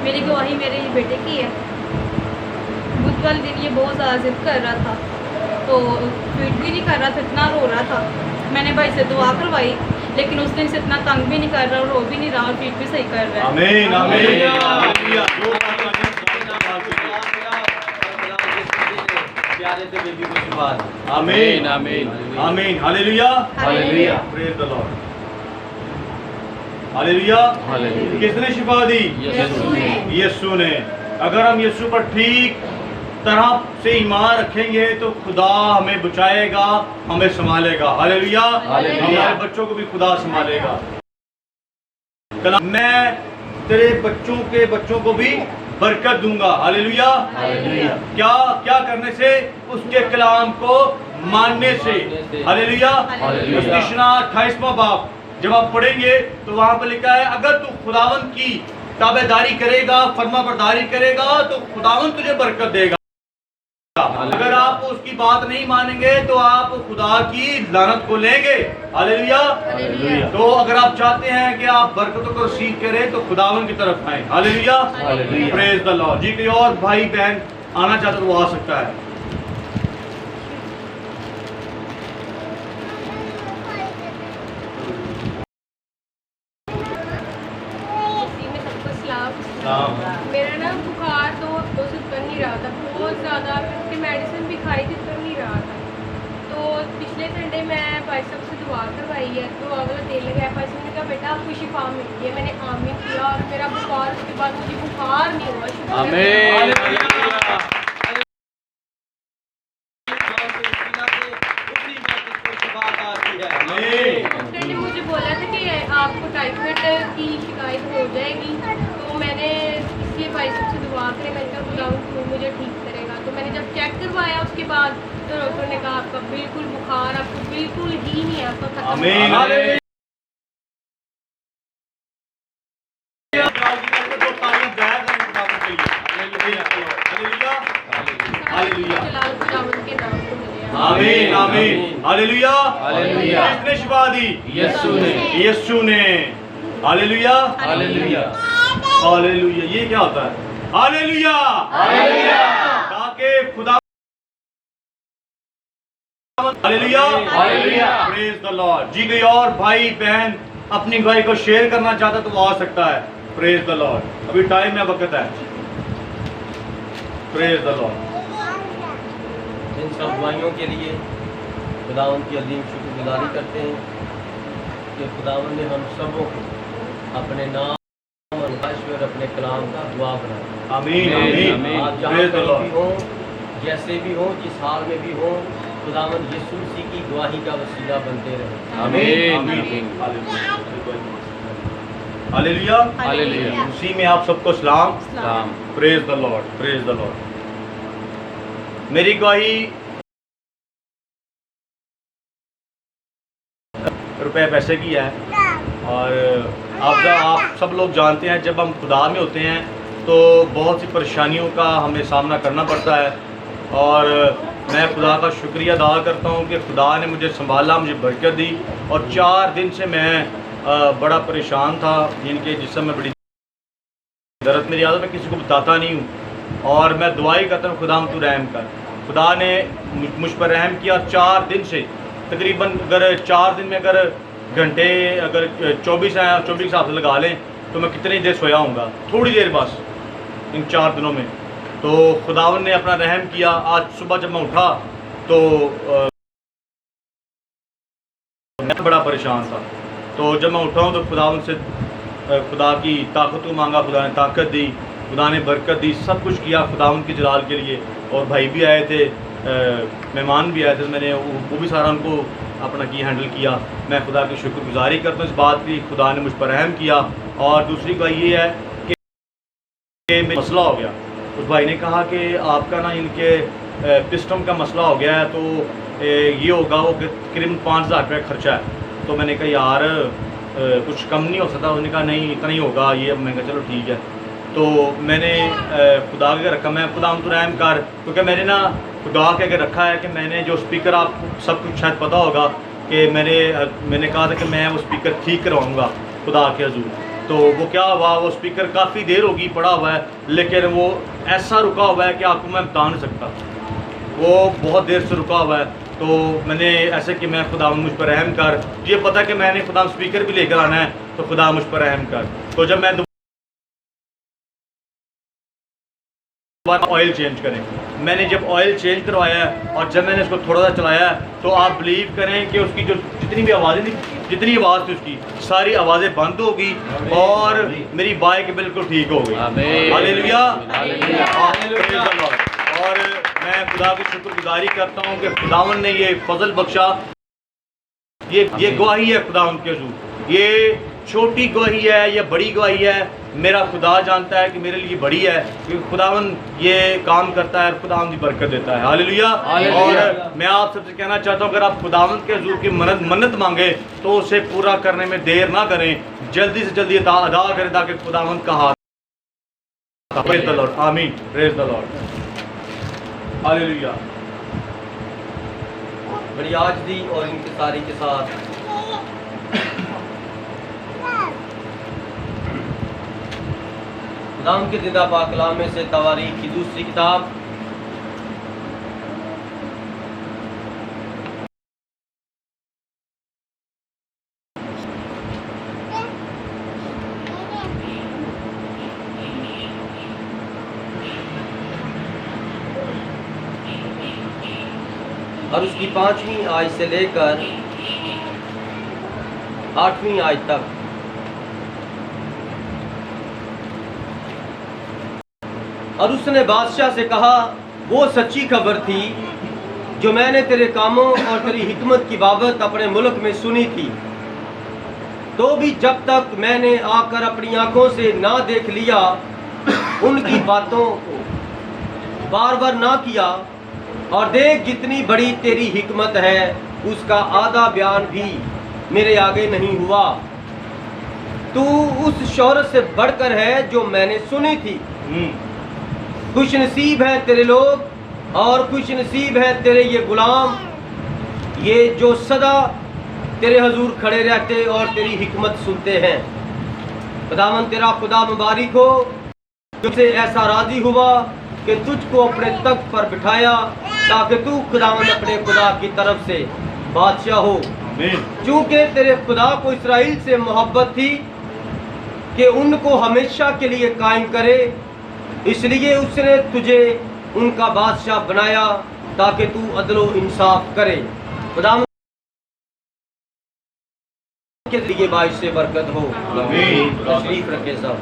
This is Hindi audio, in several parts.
मेरी गवाही मेरे बेटे की है। बुध वाले दिन ये बहुत ज़्यादा जिद कर रहा था, तो फीड भी नहीं कर रहा था, इतना रो रहा था। मैंने भाई से दुआ करवाई, लेकिन उस दिन से इतना तंग भी नहीं कर रहा, रो भी नहीं रहा और फीड भी सही कर रहा है। आमीन आमीन आमीन आमीन आमीन hallelujah hallelujah praise the Lord hallelujah hallelujah. किसने शिफा दी? यीशु ने। अगर हम यीशु पर ठीक तरह से ईमान रखेंगे तो खुदा हमें बचाएगा, हमें संभालेगा। हालेलुया। हमारे बच्चों को भी खुदा संभालेगा। मैं तेरे बच्चों को भी बरकत दूंगा। हालेलुया। क्या क्या करने से? उसके कलाम को मानने से। हालेलुया। 28वां बाब जब आप पढ़ेंगे तो वहां पर लिखा है, अगर तू खुदावंद की ताबेदारी करेगा, फर्मा बरदारी करेगा तो खुदावंद तुझे बरकत देगा। अगर आप उसकी बात नहीं मानेंगे तो आप खुदा की लानत को लेंगे। हालेलुया। तो अगर आप चाहते हैं कि आप बरकतों को रिसीव करें तो खुदावन की तरफ आए। Hallelujah praise the Lord. जी कोई और भाई बहन आना चाहता तो वो आ सकता है। मेरा ना बुखार 2 हफ्तों से उतर नहीं रहा था, बहुत ज़्यादा। फिर मेडिसिन भी खाई थी, उतर नहीं रहा था। तो पिछले संडे मैं भाई साहब से दुआ करवाई है, दुआ वाला तेल लगाया। भाई साहब ने कहा बेटा आपको शिफा मिलती है। मैंने आमीन किया और मेरा बुखार, उसके बाद मुझे बुखार नहीं हुआ। आमीन। डॉक्टर ने मुझे बोला था कि आपको टाइफाइड की शिकायत हो जाएगी, तो मैंने इसलिए भाई साहब से दुआ करें। मैंने कहा खुदा मुझे ठीक करेगा। तो मैंने जब चेक करवाया उसके बाद तो डॉक्टर ने कहा आपका बिल्कुल बुखार आपको बिल्कुल ही नहीं है, आपका खत्म। आमीन। आमीन आमीन हालेलुया हालेलुया। किसने शिफा दी? यीशु ने। Hallelujah hallelujah hallelujah. ये क्या होता है? Hallelujah hallelujah. ताकि खुदा hallelujah hallelujah praise the Lord. जी कोई और भाई बहन अपनी गवाही को शेयर करना चाहता तो वो आ सकता है। Praise the Lord. अभी टाइम है, वक्त है। Praise the Lord. इन सब दुआओं के लिए खुदावंद की अजीम शुक्रगुजारी करते हैं कि खुदावंद ने हम सबों को अपने नाम और अपने कलाम का दुआ बनाया। आमीन आमीन। आप जहाँ कहीं भी हो, जैसे भी हो, जिस हाल में भी हो, खुदावंद यीशु मसीह की गवाही का वसीला बनते रहे। आमीन आमीन हालेलुया हालेलुया। उसी में आप सबको सलाम। Praise the Lord praise the Lord. मेरी गवाही रुपए पैसे की है और आप सब लोग जानते हैं जब हम खुदा में होते हैं तो बहुत सी परेशानियों का हमें सामना करना पड़ता है। और मैं खुदा का शुक्रिया अदा करता हूँ कि खुदा ने मुझे संभाला, मुझे बरकत दी। और 4 दिन से मैं बड़ा परेशान था, जिनके जिसम में बड़ी दर्द मेरी आदत मैं किसी को बताता नहीं हूँ। और मैं दुआई करता हूँ खुदा तू रहम कर। खुदा ने मुझ पर रहम किया। 4 दिन से तकरीबन अगर 4 दिन में अगर घंटे अगर 24 हैं, 24 हिसाब से लगा लें तो मैं कितनी देर सोया हूँगा? थोड़ी देर बस इन 4 दिनों में। तो खुदावन ने अपना रहम किया। आज सुबह जब मैं उठा तो मैं बड़ा परेशान था। तो जब मैं उठा हूँ तो खुदावन से खुदा की ताकत को मांगा, खुदा ने ताकत दी, खुदा ने बरकत दी, सब कुछ किया खुदावन के जलाल के लिए। और भाई भी आए थे, मेहमान भी आए थे, मैंने वो भी सारा उनको अपना की हैंडल किया। मैं खुदा की शुक्रगुजारी करता हूँ इस बात की, खुदा ने मुझ पर रहम किया। और दूसरी बात ये है कि मसला हो गया। उस भाई ने कहा कि आपका ना इनके पिस्टम का मसला हो गया है, तो ये होगा वो करीबन 5000 रुपये खर्चा है। तो मैंने कहा यार कुछ कम नहीं हो सकता? उसने कहा नहीं इतना ही होगा ये। मैं कहा चलो ठीक है। तो मैंने खुदा के रखा, मैं खुदा तो रहम कर, क्योंकि मैंने ना खुदा के आगे रखा है कि मैंने जो स्पीकर, आपको सब कुछ शायद पता होगा कि मैंने कहा था कि मैं वो स्पीकर ठीक करवाऊँगा खुदा के हजूर। तो वो क्या हुआ, वो स्पीकर काफ़ी देर होगी पड़ा हुआ है, लेकिन वो ऐसा रुका हुआ है कि आपको मैं बता नहीं सकता, वो बहुत देर से रुका हुआ है। तो मैंने ऐसे कि मैं खुदा मुझ पर रहम कर, ये पता कि मैंने खुदा स्पीकर भी लेकर आना है, तो खुदा मुझ पर रहम कर। तो जब मैं ऑयल चेंज करें, मैंने जब ऑयल चेंज करवाया है और जब मैंने इसको थोड़ा सा चलाया है, तो आप बिलीव करें कि उसकी जो जितनी भी आवाज़ें थी, जितनी आवाज़ थी उसकी सारी आवाज़ें बंद हो गई और मेरी बाइक बिल्कुल ठीक हो गई। हालेलुया। और मैं खुदा की शुक्रगुजारी करता हूँ कि खुदावन ने ये फजल बख्शा, ये गवाही है खुदावन के हज़ूर। ये छोटी गवाही है या बड़ी गवाही है, मेरा खुदा जानता है कि मेरे लिए बड़ी है, क्योंकि खुदावन ये काम करता है और खुदावन की बरकत देता है। हालेलुया। और मैं आप सबसे कहना चाहता हूँ, अगर आप खुदावन के हुजूर की मन्नत मांगे तो उसे पूरा करने में देर ना करें, जल्दी से जल्दी अदा करें ताकि खुदावन का हाथ। Praise the Lord. आमीन। Praise the Lord. हालेलुया। बड़ी आजदी और इंकिसारी के साथ खुदाम के जिंदा पाक कलाम में से तवारीख की दूसरी किताब और उसकी 5वीं आयत से लेकर 8वीं आयत तक। और उसने बादशाह से कहा, वो सच्ची खबर थी जो मैंने तेरे कामों और तेरी हिकमत की बाबत अपने मुल्क में सुनी थी, तो भी जब तक मैंने आकर अपनी आंखों से ना देख लिया, उनकी बातों को बार बार ना किया, और देख जितनी बड़ी तेरी हिकमत है उसका आधा बयान भी मेरे आगे नहीं हुआ। तू उस शौहरत से बढ़कर है जो मैंने सुनी थी। खुश नसीब है तेरे लोग और खुश नसीब है तेरे ये गुलाम, ये जो सदा तेरे हजूर खड़े रहते और तेरी हिकमत सुनते हैं। खुदावन तेरा खुदा मुबारक हो, तुझसे ऐसा राजी हुआ कि तुझको अपने तख्त पर बिठाया, ताकि तू खुदावन अपने खुदा की तरफ से बादशाह हो। चूँकि तेरे खुदा को इसराइल से मोहब्बत थी कि उनको हमेशा के लिए कायम करे, इसलिए उसने तुझे उनका बादशाह बनाया ताकि तू अदल व इंसाफ करे। खुदावन के लिए बाइश से बरकत हो। तशरीफ रखे सब।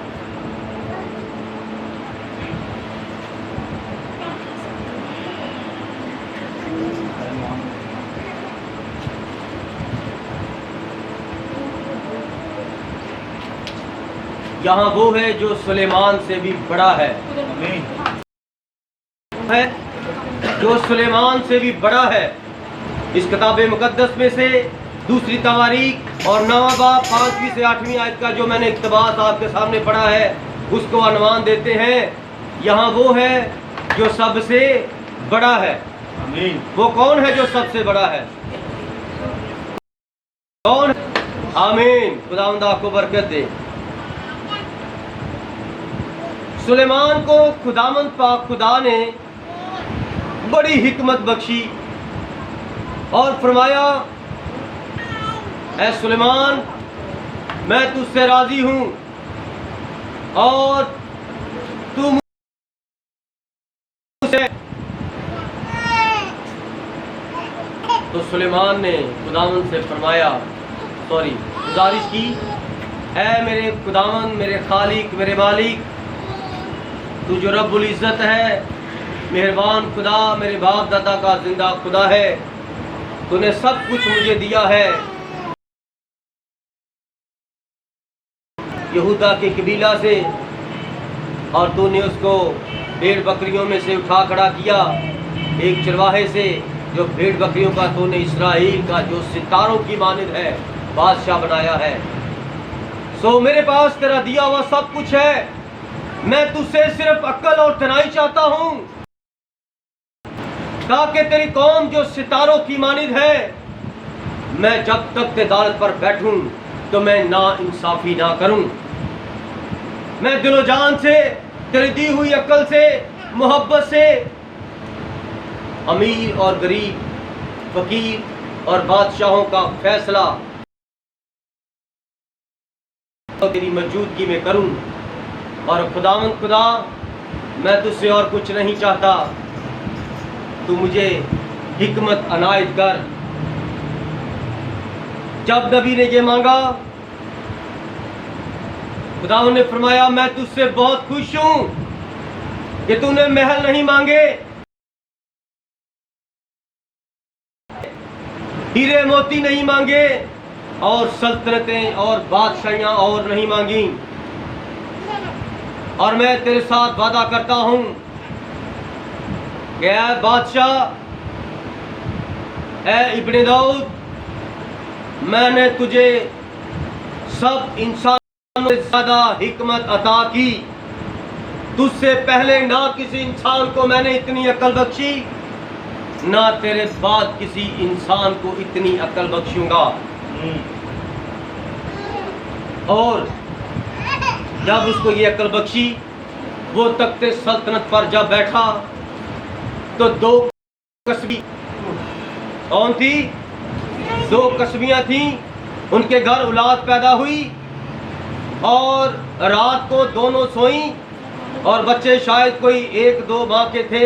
यहाँ वो है जो सुलेमान से भी बड़ा है, जो सुलेमान से भी बड़ा है। इस किताब मुकद्दस में से दूसरी तवारीख और 9वां बाब 5वीं से 8वीं आयत का जो मैंने इक़्तिबास आपके सामने पढ़ा है, उसको अनुमान देते हैं। यहाँ वो है जो सबसे बड़ा है। वो कौन है जो सबसे बड़ा है? कौन? आमीन। खुदावंद आपको बरकत दे। सुलेमान को खुदावंद पाक खुदा ने बड़ी हिकमत बख्शी और फरमाया, ऐ सुलेमान, मैं तुझसे राजी हूँ और तू मुझसे। तो सुलेमान ने खुदावंद से फरमाया, गुजारिश की, ऐ मेरे खुदावंद, मेरे खालिक, मेरे मालिक, तू जो रब्बुल इज़्ज़त है, मेहरबान खुदा, मेरे बाप दादा का जिंदा खुदा है, तूने सब कुछ मुझे दिया है। यहूदा के कबीला से, और तूने उसको भेड़ बकरियों में से उठा खड़ा किया, एक चरवाहे से जो भेड़ बकरियों का तूने इसराइल का जो सितारों की मानिद है बादशाह बनाया है। सो मेरे पास तेरा दिया हुआ सब कुछ है, मैं तुझसे सिर्फ अक्ल और तनाई चाहता हूँ, ताकि तेरी कौम जो सितारों की मानिद है, मैं जब तक अदालत पर बैठूं तो मैं ना इंसाफी ना करूं। मैं दिलो जान से, तेरी दी हुई अक्ल से, मोहब्बत से अमीर और गरीब, फकीर और बादशाहों का फैसला तेरी मौजूदगी में करूं। और खुदावंद खुदा, मैं तुझसे और कुछ नहीं चाहता, तू मुझे हिकमत अनायत कर। जब नबी ने ये मांगा, खुदावंद ने फरमाया, मैं तुझसे बहुत खुश हूं कि तूने महल नहीं मांगे, हीरे मोती नहीं मांगे, और सल्तनतें और बादशाहियां और नहीं मांगी। और मैं तेरे साथ वादा करता हूं कि ऐ बादशाह, ऐ इब्ने दाऊद, मैंने तुझे सब इंसानों से ज्यादा हिकमत अता की। तुझसे पहले ना किसी इंसान को मैंने इतनी अकल बख्शी, ना तेरे बाद किसी इंसान को इतनी अकल बख्शूंगा। और जब उसको ये अकल बख्शी, वो तख्ते सल्तनत पर जब बैठा तो दो कस्बी, कौन थी? दो कस्बियां थी, उनके घर औलाद पैदा हुई और रात को दोनों सोई, और बच्चे शायद कोई 1-2 माह के थे,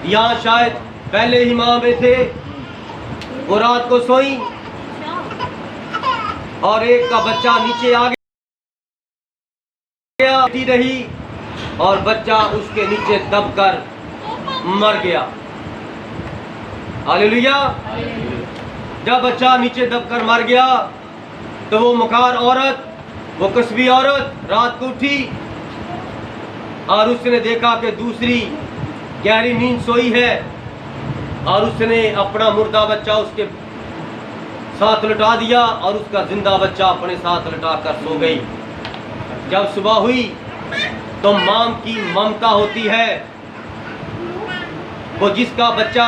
या शायद पहले ही माह में थे। वो रात को सोई और एक का बच्चा नीचे आ गया, रही, और बच्चा उसके नीचे दबकर मर गया। हालेलुया। जब बच्चा नीचे दबकर मर गया तो वो मकार औरत, वो कस्बी औरत रात को उठी और उसने देखा कि दूसरी गहरी नींद सोई है, और उसने अपना मुर्दा बच्चा उसके साथ लुटा दिया और उसका जिंदा बच्चा अपने साथ लुटा कर सो गई। जब सुबह हुई तो मां की ममता होती है, वो जिसका बच्चा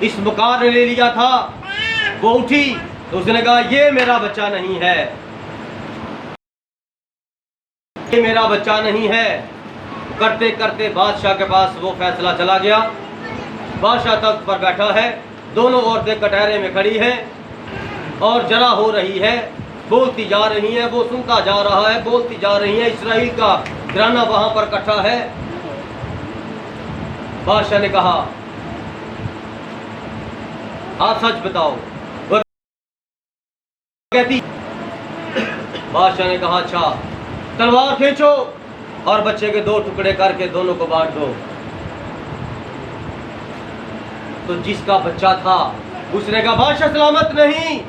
इस मुकार ने ले लिया था, वो उठी तो उसने कहा, ये मेरा बच्चा नहीं है, ये मेरा बच्चा नहीं है। करते करते बादशाह के पास वो फैसला चला गया। बादशाह तख्त पर बैठा है, दोनों औरतें कटहरे में खड़ी हैं और जरा हो रही है, बोलती जा रही है, वो सुनता जा रहा है, बोलती जा रही है। इस्राइल का घराना वहां पर इकट्ठा है। बादशाह ने कहा, आप सच बताओ। वो कहती, बादशाह ने कहा, अच्छा तलवार खींचो और बच्चे के 2 टुकड़े करके दोनों को बांट दो। तो जिसका बच्चा था उसने कहा, बादशाह सलामत नहीं,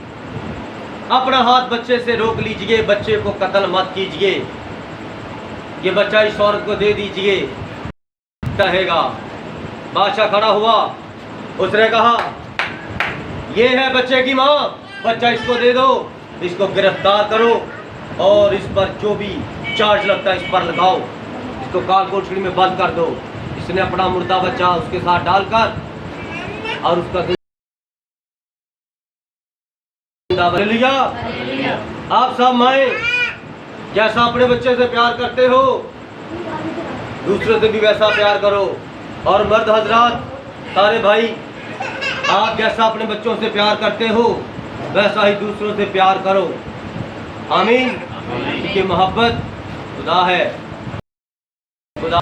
अपना हाथ बच्चे से रोक लीजिए, बच्चे को कत्ल मत कीजिए, ये बच्चा इस औरत को दे दीजिए, कहेगा। बादशाह खड़ा हुआ, उसने कहा, ये है बच्चे की माँ, बच्चा इसको दे दो, इसको गिरफ्तार करो और इस पर जो भी चार्ज लगता है इस पर लगाओ, इसको काल कोठरी में बंद कर दो। इसने अपना मुर्दा बच्चा उसके साथ डालकर और उसका लिया। आप सब माए जैसा अपने बच्चे से प्यार करते हो, दूसरों से भी वैसा प्यार करो। और मर्द हजरात, सारे भाई, आप जैसा अपने बच्चों से प्यार करते हो वैसा ही दूसरों से प्यार करो। आमीन। कि मोहब्बत खुदा है। खुदा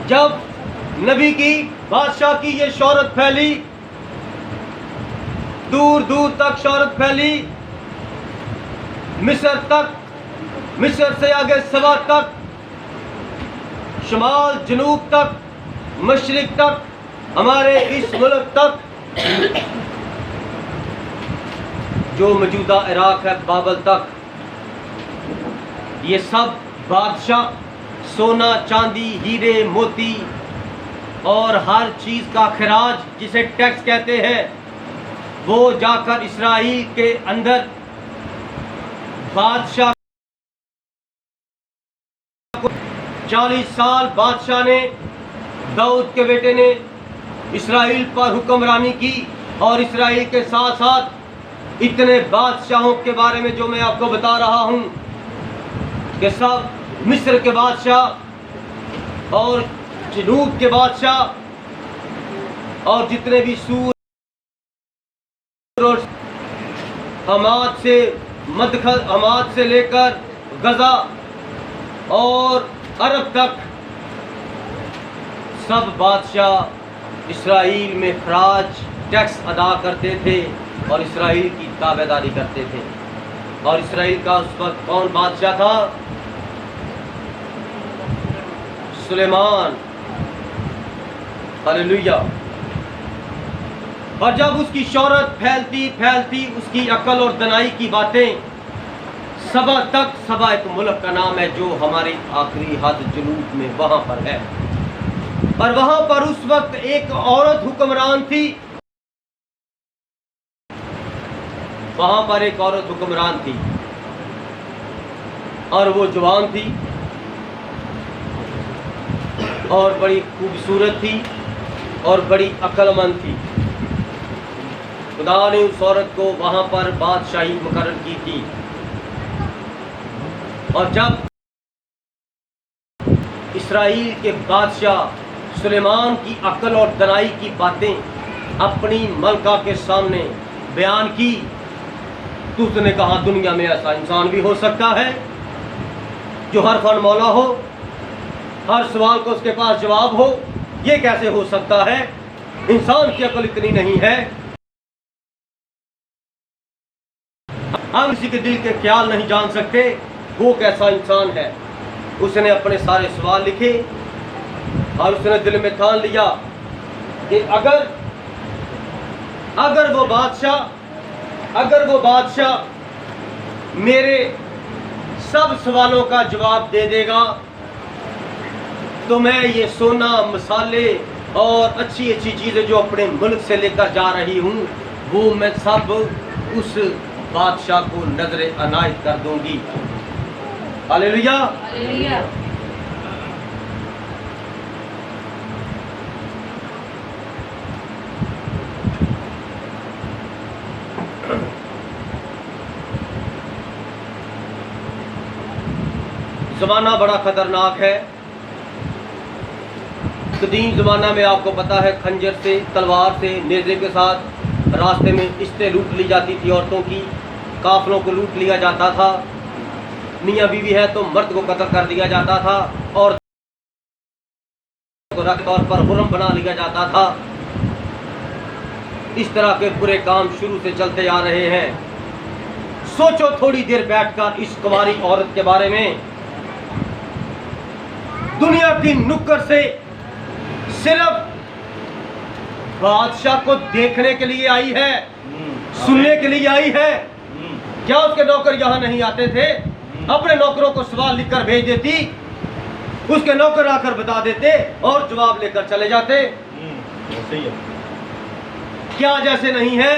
जब नबी की, बादशाह की ये शोहरत फैली, दूर दूर तक शोहरत फैली, मिस्र तक, मिस्र से आगे सवा तक, शुमाल जनूब तक, मशरिक तक, हमारे इस मुल्क तक, जो मौजूदा इराक है, बाबल तक, ये सब बादशाह सोना, चांदी, हीरे, मोती और हर चीज का खराज, जिसे टैक्स कहते हैं, वो जाकर इस्राइल के अंदर बादशाह 40 साल बादशाह ने, दाऊद के बेटे ने इस्राइल पर हुक्मरानी की, और इस्राइल के साथ साथ इतने बादशाहों के बारे में जो मैं आपको बता रहा हूं कि सब मिस्र के बादशाह और जनूब के बादशाह और जितने भी सूर और हमाद से लेकर गजा और अरब तक सब बादशाह इसराइल में खराज टैक्स अदा करते थे और इसराइल की ताबेदारी करते थे। और इसराइल का उस वक्त कौन बादशाह था? सुलेमान। हालेलुया। और जब उसकी शोहरत फैलती फैलती उसकी अक्ल और दनाई की बातें सबा तक, सबा एक मुल्क का नाम है जो हमारी आखिरी हद जनूब में वहां पर है, और वहां पर उस वक्त एक औरत हुक्मरान थी। वहां पर एक औरत हुक्मरान थी और वो जवान थी और बड़ी खूबसूरत थी और बड़ी अक्लमंद थी। खुदा ने उस औरत को वहां पर बादशाही मुकर्रर की थी। और जब इसराइल के बादशाह सुलेमान की अक्ल और दनाई की बातें अपनी मलका के सामने बयान की तो उसने कहा दुनिया में ऐसा इंसान भी हो सकता है जो हर फन मौला हो, हर सवाल को उसके पास जवाब हो। ये कैसे हो सकता है? इंसान की अक्ल इतनी नहीं है। हम किसी के दिल के ख्याल नहीं जान सकते वो कैसा इंसान है। उसने अपने सारे सवाल लिखे और उसने दिल में ठान लिया कि अगर वो बादशाह मेरे सब सवालों का जवाब दे देगा तो मैं ये सोना, मसाले और अच्छी अच्छी चीज़ें जो अपने मुल्क से लेकर जा रही हूँ वो मैं सब उस बादशाह को नजर अनायत कर दूंगी। हालेलुया। हालेलुया। ज़माना बड़ा खतरनाक है। कदीम ज़माना में आपको पता है खंजर से, तलवार से, नेज़े के साथ रास्ते में इस्तें लूट ली जाती थी, औरतों की काफलों को लूट लिया जाता था। मियाँ बीवी है तो मर्द को कत्ल कर दिया जाता था और तौर पर हुर्रम बना लिया जाता था। इस तरह के बुरे काम शुरू से चलते आ रहे हैं। सोचो थोड़ी देर बैठकर इस कुंवारी औरत के बारे में। दुनिया की नुक्कड़ से सिर्फ बादशाह को देखने के लिए आई है, सुनने के लिए आई है। क्या उसके नौकर यहाँ नहीं आते थे? अपने नौकरों को सवाल लिखकर भेज देती, उसके नौकर आकर बता देते और जवाब लेकर चले जाते। सही है। क्या जैसे नहीं है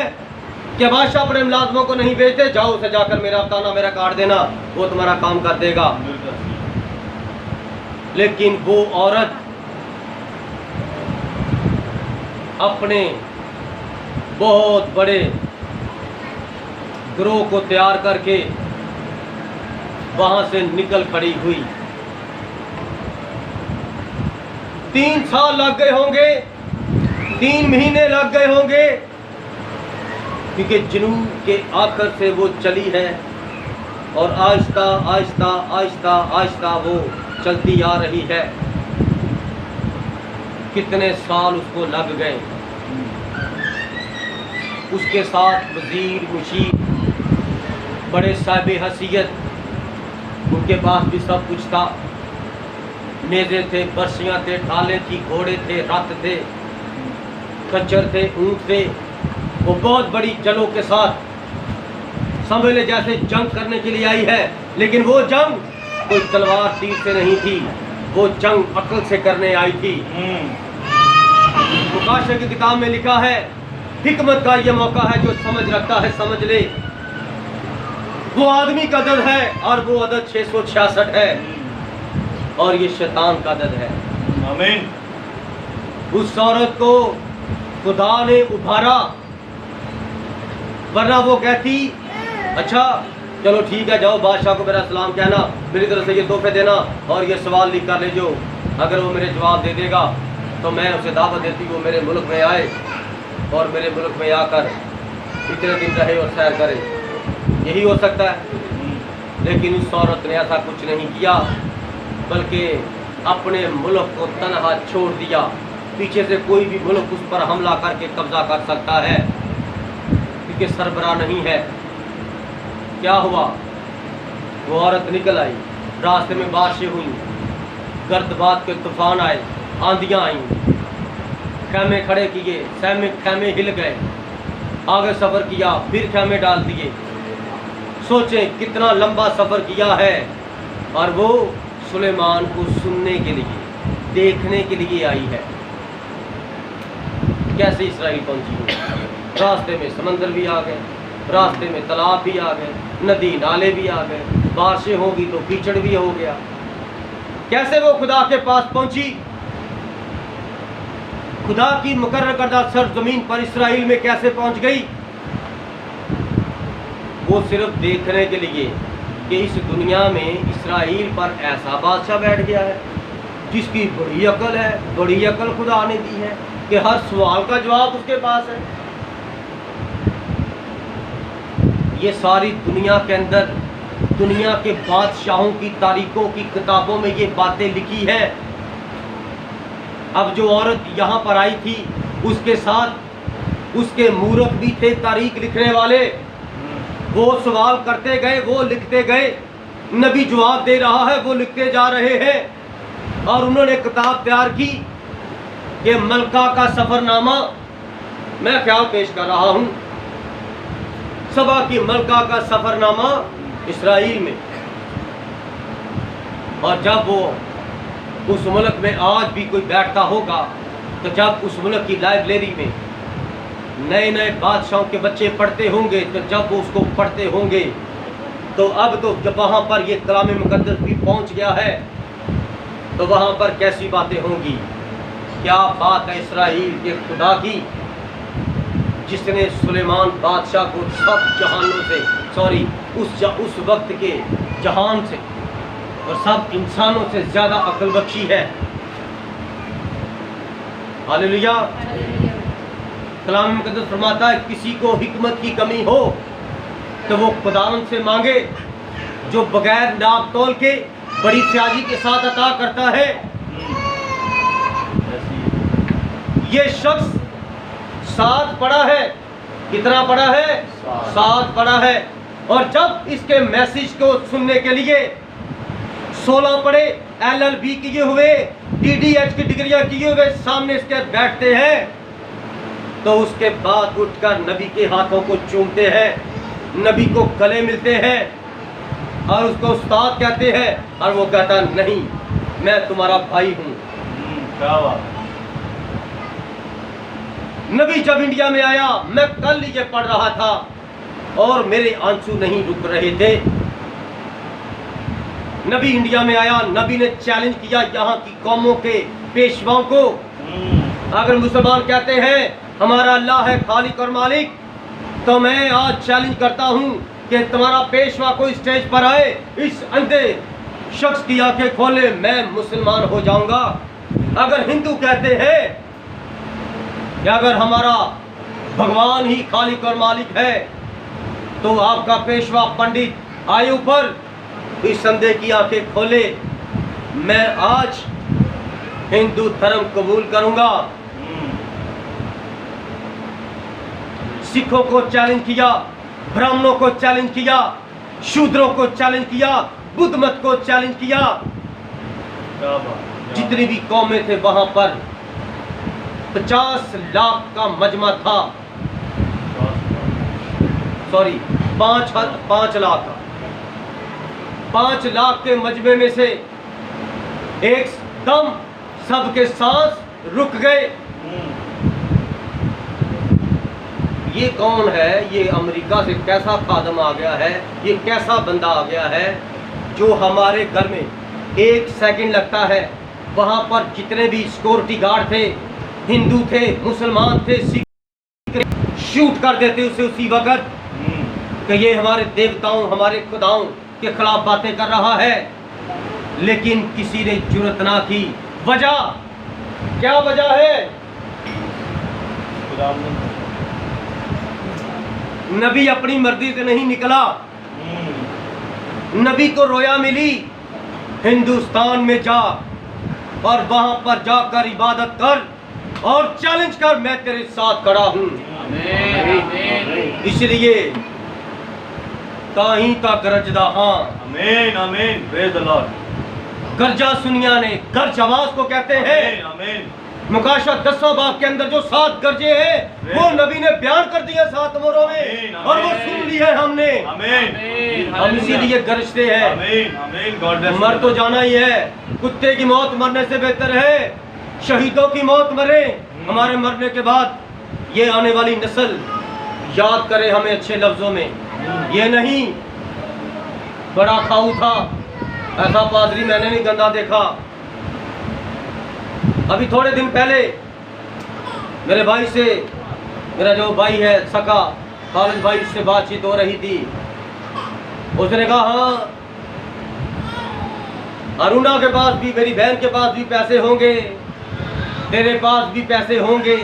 कि बादशाह अपने मुलाजमों को नहीं भेजते, जाओ उसे जाकर मेरा बताना, मेरा काट देना, वो तुम्हारा काम कर देगा। लेकिन वो औरत अपने बहुत बड़े गिरोह को तैयार करके वहां से निकल खड़ी हुई। 3 साल लग गए होंगे, 3 महीने लग गए होंगे, क्योंकि जनूब के आखिर से वो चली है और आहिस्ता आहिस्ता आहिस्ता आहिस्ता वो चलती आ रही है। कितने साल उसको लग गए। उसके साथ वजीर, मुशीर, बड़े साहिब हैसियत, उनके पास भी सब कुछ था। नेज़े थे, बर्शियाँ थे, ढालें थी, घोड़े थे, रथ थे, खच्चर थे, ऊँट थे। वो बहुत बड़ी जलों के साथ समझ जैसे जंग करने के लिए आई है। लेकिन वो जंग कोई तलवार तीर से नहीं थी, वो जंग अक्ल से करने आई थी। मुकाशे की किताब में लिखा है, हिकमत का ये मौका है, जो समझ रखता है समझ ले। वो आदमी का अदद है और वो अदद 666 है और ये शैतान का अदद है। आमीन। उस औरत को खुदा ने उभारा वरना वो कहती अच्छा चलो ठीक है, जाओ बादशाह को मेरा सलाम कहना, मेरी तरफ से ये तोहफे देना और ये सवाल लिख कर ले जो, अगर वो मेरे जवाब दे देगा तो मैं उसे दावत देती वो मेरे मुल्क में आए और मेरे मुल्क में आकर इतने दिन रहे और सैर करे। यही हो सकता है। लेकिन उस औरत ने ऐसा कुछ नहीं किया, बल्कि अपने मुल्क को तनहा छोड़ दिया। पीछे से कोई भी मुल्क उस पर हमला करके कब्जा कर सकता है, क्योंकि सरबराह नहीं है। क्या हुआ, वो औरत निकल आई, रास्ते में बारिशें हुई, गर्दबात के तूफान आए, आंधियाँ आईं, खैमे खड़े किए, खैमे हिल गए, आगे सफ़र किया, फिर खैमे डाल दिए। सोचें कितना लंबा सफ़र किया है, और वो सुलेमान को सुनने के लिए, देखने के लिए आई है। कैसे इसराइल पहुंची? रास्ते में समंदर भी आ गए, रास्ते में तालाब भी आ गए, नदी नाले भी आ गए, बारिशें होगी तो कीचड़ भी हो गया। कैसे वो खुदा के पास पहुंची? खुदा की मुकर्रर करदा सरजमीन पर इसराइल में कैसे पहुंच गई? वो सिर्फ देखने के लिए कि इस दुनिया में इसराइल पर ऐसा बादशाह बैठ गया है जिसकी बड़ी अकल है, बड़ी अकल खुदा ने दी है कि हर सवाल का जवाब उसके पास है। ये सारी दुनिया के अंदर, दुनिया के बादशाहों की तारीखों की किताबों में ये बातें लिखी हैं। अब जो औरत यहाँ पर आई थी, उसके साथ उसके मूर्ख भी थे तारीख लिखने वाले। वो सवाल करते गए, वो लिखते गए, नबी जवाब दे रहा है, वो लिखते जा रहे हैं। और उन्होंने किताब तैयार की कि मलका का सफ़रनामा मैं ख्याल पेश कर रहा हूँ, सबा की मलका का सफ़रनामा इसराइल में। और जब वो उस मुल्क में आज भी कोई बैठता होगा, तो जब उस मुल्क की लाइब्रेरी में नए नए बादशाहों के बच्चे पढ़ते होंगे, तो जब वो उसको पढ़ते होंगे, तो अब तो जब वहाँ पर ये कलाम मुकद्दस भी पहुँच गया है, तो वहाँ पर कैसी बातें होंगी। क्या बात है इसराइल के खुदा की, जिसने सुलेमान बादशाह को सब जहानों से, उस वक्त के जहान से और सब इंसानों से ज़्यादा अक्ल बख्शी है। हालेलुया। कलाम मुकद्दस फरमाता है किसी को हिकमत की कमी हो तो वो खुदावंद से मांगे, जो बगैर नाप तोल के बड़ी फ्याजी के साथ अता करता है। ये शख्स 7 पढ़ा है। कितना पढ़ा है? 7 पढ़ा है। और जब इसके मैसेज को सुनने के लिए 16 पढ़े, LLB किए हुए, DDH की डिग्रियां किए हुए सामने इसके बैठते हैं, तो उसके बाद उठकर नबी के हाथों को चूमते हैं, नबी को गले मिलते हैं और उसको उस्ताद कहते हैं, और वो कहता नहीं, मैं तुम्हारा भाई हूँ। क्या बात। नबी जब इंडिया में आया, मैं कल ये पढ़ रहा था और मेरे आंसू नहीं रुक रहे थे। नबी इंडिया में आया, नबी ने चैलेंज किया यहाँ की कौमों के पेशवाओं को। अगर मुसलमान कहते हैं हमारा अल्लाह है खालिक और मालिक, तो मैं आज चैलेंज करता हूँ कि तुम्हारा पेशवा कोई स्टेज पर आए, इस अंधे शख्स की आंखें खोले, मैं मुसलमान हो जाऊंगा। अगर हिंदू कहते हैं कि अगर हमारा भगवान ही खालिक और मालिक है, तो आपका पेशवा पंडित आए ऊपर, इस अंधे की आंखें खोले, मैं आज हिंदू धर्म कबूल करूंगा। सिखों को चैलेंज किया, ब्राह्मणों को चैलेंज किया, शूद्रों को चैलेंज किया, बुद्ध मत को चैलेंज किया। जितनी भी कौमें थे वहां पर 50 लाख का मजमा था, सॉरी 5 लाख का। 5 लाख के मजमे में से एकदम सबके सांस रुक गए। ये कौन है? ये अमेरिका से कैसा खादम आ गया है, ये कैसा बंदा आ गया है जो हमारे घर में 1 सेकंड लगता है, वहाँ पर जितने भी सिक्योरिटी गार्ड थे, हिंदू थे, मुसलमान थे, सिख, शूट कर देते उसे उसी वक्त। कि ये हमारे देवताओं, हमारे खुदाओं के खिलाफ बातें कर रहा है, लेकिन किसी ने जुर्रत ना की। वजह क्या वजह है? नबी अपनी मर्जी से नहीं निकला। नबी को रोया मिली, हिंदुस्तान में जा और वहां पर जाकर इबादत कर और चैलेंज कर, मैं तेरे साथ खड़ा हूं। इसलिए ताही का गरजदा हाँ, आमीन आमीन, प्रेज द लॉर्ड। गर्जा सुनिया ने, गर्ज आवाज को कहते हैं। आमीन। मुकाशा 10वां बाब के अंदर जो 7 गर्जे हैं वो नबी ने बयान कर दिए 7 मोरों में, और वो सुन ली है हमने। आमीन। हम इसीलिए गरजते हैं। आमीन आमीन। God bless. मर तो जाना ही है, कुत्ते की मौत मरने से बेहतर है शहीदों की मौत मरे। हमारे मरने के बाद ये आने वाली नस्ल याद करे हमें अच्छे लफ्जों में, ये नहीं बड़ा खाऊ था ऐसा पादरी मैंने नहीं गंदा देखा। अभी थोड़े दिन पहले मेरे भाई से, मेरा जो भाई है सका खालिद भाई, से बातचीत हो रही थी। उसने कहा हाँ अरुणा के पास भी, मेरी बहन के पास भी पैसे होंगे, तेरे पास भी पैसे होंगे।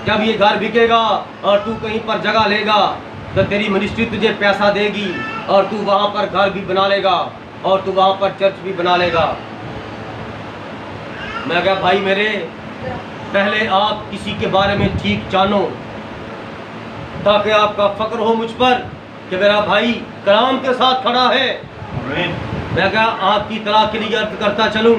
जब ये घर बिकेगा और तू कहीं पर जगह लेगा तो तेरी मिनिस्ट्री तुझे पैसा देगी और तू वहाँ पर घर भी बना लेगा और तू वहाँ पर चर्च भी बना लेगा। मैं कहा भाई मेरे, पहले आप किसी के बारे में ठीक जानो ताकि आपका फक्र हो मुझ पर कि मेरा भाई कलाम के साथ खड़ा है। मैं कहा आपकी तरह के लिए अर्थ करता चलूं,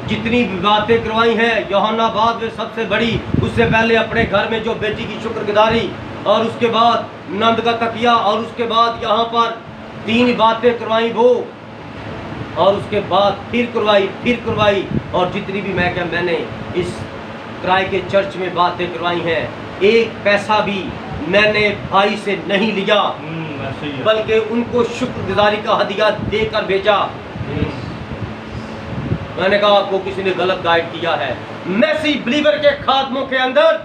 जितनी भी बातें करवाई हैं यूहन्ना बाद में सबसे बड़ी, उससे पहले अपने घर में जो बेटी की शुक्रगुजारी, और उसके बाद नंद का तकिया, और उसके बाद यहाँ पर 3 बातें करवाई वो, और उसके बाद फिर करवाई, और जितनी भी मैंने इस किराए के चर्च में बातें करवाई हैं, एक पैसा भी मैंने भाई से नहीं लिया, बल्कि उनको शुक्रगुजारी का हदिया देकर भेजा। मैंने कहा आपको किसी ने गलत गाइड किया है। मैसी बिलीवर के खादमों के अंदर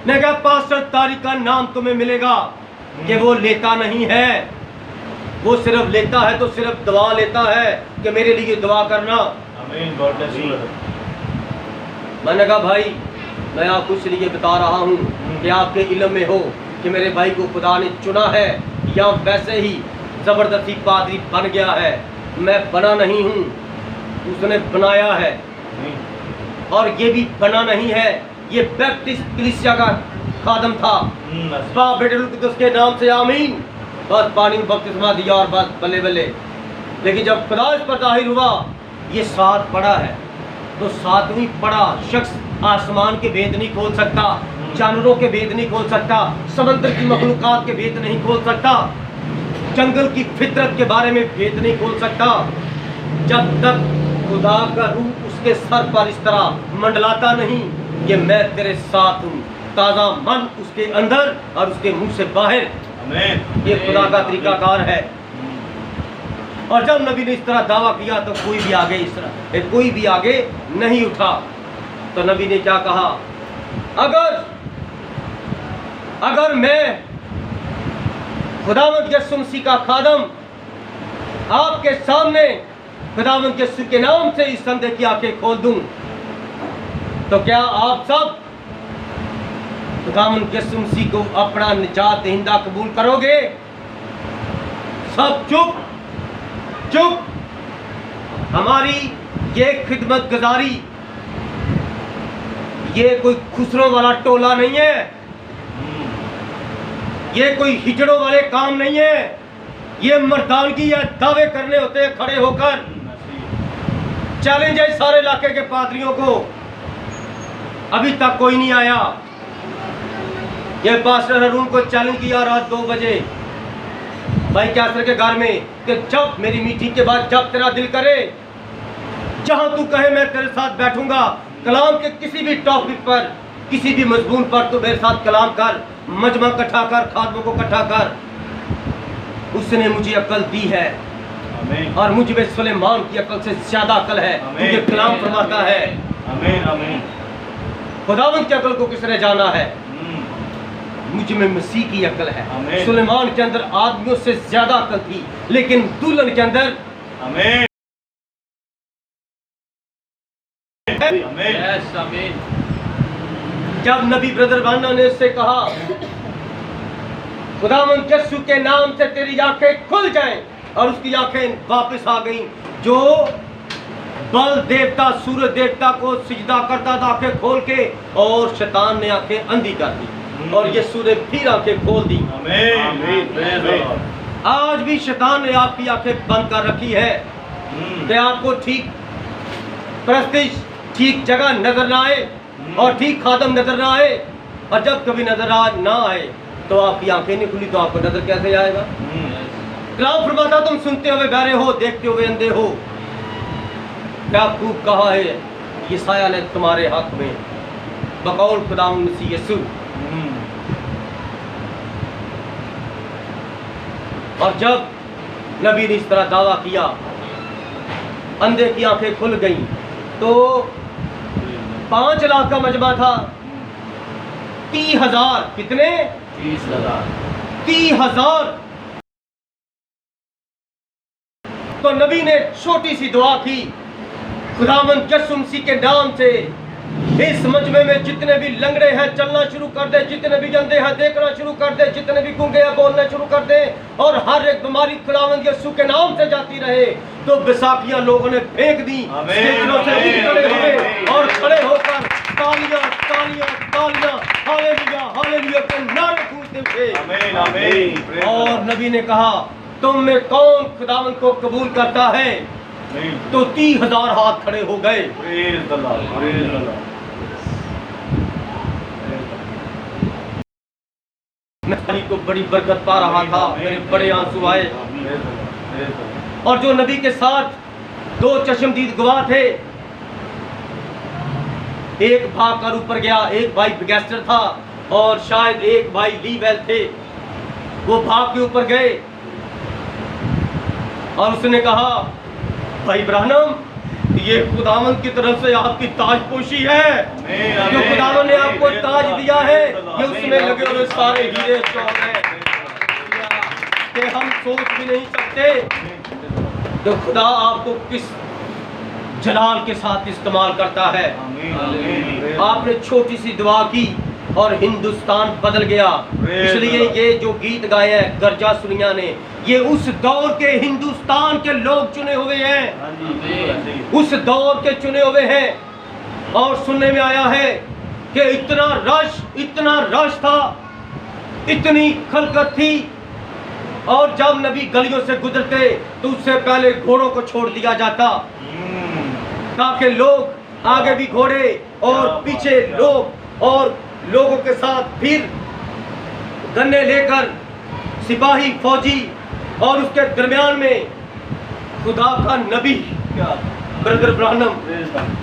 मैं कहा पास्टर तारिक का नाम तुम्हें मिलेगा कि वो लेता नहीं है, वो सिर्फ लेता है तो सिर्फ दुआ लेता है कि मेरे लिए दुआ करना। आमीन। God bless you. मैंने कहा भाई मैं आपको इसलिए बता रहा हूँ कि आपके इल्म में हो कि मेरे भाई को खुदा ने चुना है या वैसे ही ज़बरदस्ती पादरी बन गया है। मैं बना नहीं हूँ, उसने बनाया है, और ये भी बना नहीं है, ये बैप्टिस्ट कलीसिया का खादम था। बाप बेटे के नाम से आमीन, बस पानी में बपतिस्मा दिया और बस बल्ले बल्ले। लेकिन जब खुदा इस पर जाहिर हुआ, ये 7 पड़ा है तो 7वीं पड़ा शख्स आसमान के भेद नहीं खोल सकता, जानवरों के भेद नहीं खोल सकता, समंदर की मखलूकात के भेद नहीं खोल सकता, जंगल की फितरत के बारे में भेद नहीं खोल सकता, जब तक खुदा का रूह उसके सर पर इस तरह मंडलाता नहीं कि मैं तेरे साथ हूँ, ताज़ा मन उसके अंदर और उसके मुंह से बाहर। ये खुदा का तरीकाकार है। और जब नबी ने इस तरह दावा किया तो कोई भी आगे इस तरह कोई भी आगे नहीं उठा। तो नबी ने क्या कहा, अगर मैं खुदावंद यीशु मसीह का खादम आपके सामने खुदावंद यीशु के नाम से इस संदेह की आंखें खोल दूं, तो क्या आप सब खुदावंद यीशु मसीह को अपना निजात दहिंदा कबूल करोगे? सब चुप। हमारी ये खिदमत गुजारी ये कोई खुसरों वाला टोला नहीं है, ये कोई हिजड़ों वाले काम नहीं है, ये मर्दानगी या दावे करने होते हैं खड़े होकर। चैलेंज है सारे इलाके के पादरियों को, अभी तक कोई नहीं आया। ये पास्टर अरुण को चैलेंज किया रात 2 बजे भाई कैसर के घर में कि जब मेरी मीटिंग के बाद जब तेरा दिल करे, जहां तू कहे मैं तेरे साथ बैठूंगा, कलाम के किसी भी टॉपिक पर, किसी भी मजमून पर तू मेरे साथ कलाम कर, मजमा इकट्ठा कर, खादमों को इकट्ठा कर। उसने मुझे अकल दी है और मुझ में सुलेमान की अकल से ज्यादा अकल है, मुझे कलाम फरमाता है। आमीन आमीन। खुदावंद की अकल को किसने जाना है? मुझ में मसीह की अकल है। आमीन। सुलेमान के अंदर आदमियों से ज्यादा अकल थी, लेकिन दुल्हन के अंदर आमीन आमीन। यस आमीन। जब नबी ब्रदर बाना ने उससे कहा खुदावंद यीशु के नाम से तेरी आंखें खुल जाएं, और उसकी आंखें वापस आ गईं। जो बल देवता सूरज देवता को सिजदा करता था आंखें खोल के, और शैतान ने आंखें अंधी कर दी और यीशु ने फिर आंखें खोल दी। आमीन आमीन। आज भी शैतान ने आपकी आंखें बंद कर रखी है कि आपको ठीक प्रस्तिश ठीक जगह नजर ना आए और ठीक खादम नजर ना आए, और जब कभी नजर ना आए तो आपकी आंखें नहीं खुली तो आपको नजर कैसे आएगा? कलाम फरमाता तुम सुनते हुए बहरे हो, देखते हुए अंधे हो। क्या खूब कहा है यशायाह ने तुम्हारे हक में बकौल खुदावंद मसीह यीशु। और जब नबी ने इस तरह दावा किया, अंधे की आंखें खुल गईं, तो 5 लाख का मजमा था। 30,000 कितने? 30,000। 30,000। तो नबी ने छोटी सी दुआ की, खुदावंद यीशु मसीह के नाम से इस मजमे में जितने भी लंगड़े हैं चलना शुरू कर दे, जितने भी अंधे हैं देखना शुरू कर दे, जितने भी गूंगे हैं बोलना शुरू कर दे, और हर एक बीमारी खुदावंद यीशु के नाम से जाती रहे। तो बैसाखियां लोगों ने फेंक दी, स्टेजों से उठ खड़े हुए और खड़े होकर तालियां तालियां तालियां हालेलुया हालेलुया के नारे गूंजते थे। आमीन आमीन। और नबी ने कहा तुम में कौन खुदावंद को कबूल करता है? तो 30,000 हाथ खड़े हो गए। Praise the Lord, praise the Lord. मैं को बड़ी बरकत पा रहा था, मेरे बड़े आंसू आए। और जो नबी के साथ 2 चश्मदीद गवाह थे, एक भाग कर ऊपर गया, एक भाई बिगेस्टर था और शायद एक भाई लीवेल थे। वो भाग के ऊपर गए और उसने कहा भाई ब्राह्मण, ये खुदावंद की तरफ से आपकी ताजपोशी है, जो खुदावंद ने आपको ताज दिया है, ये उसमें लगे हुए सारे हीरे जवाहर हैं कि हम सोच भी नहीं सकते तो खुदा आपको किस जलाल के साथ इस्तेमाल करता है। आपने छोटी सी दुआ की और हिंदुस्तान बदल गया। इसलिए ये जो गीत गाए हैं गर्जा सुनिया ने, ये उस दौर के हिंदुस्तान के लोग चुने हुए हैं, उस दौर के चुने हुए हैं। और सुनने में आया है कि इतना रश था, इतनी खलकत थी, और जब नबी गलियों से गुजरते तो उससे पहले घोड़ों को छोड़ दिया जाता ताकि लोग आगे भी घोड़े और पीछे लोग, और लोगों के साथ फिर गन्ने लेकर सिपाही फौजी, और उसके दरमियान में खुदा का नबी ब्रदर ब्राह्मण,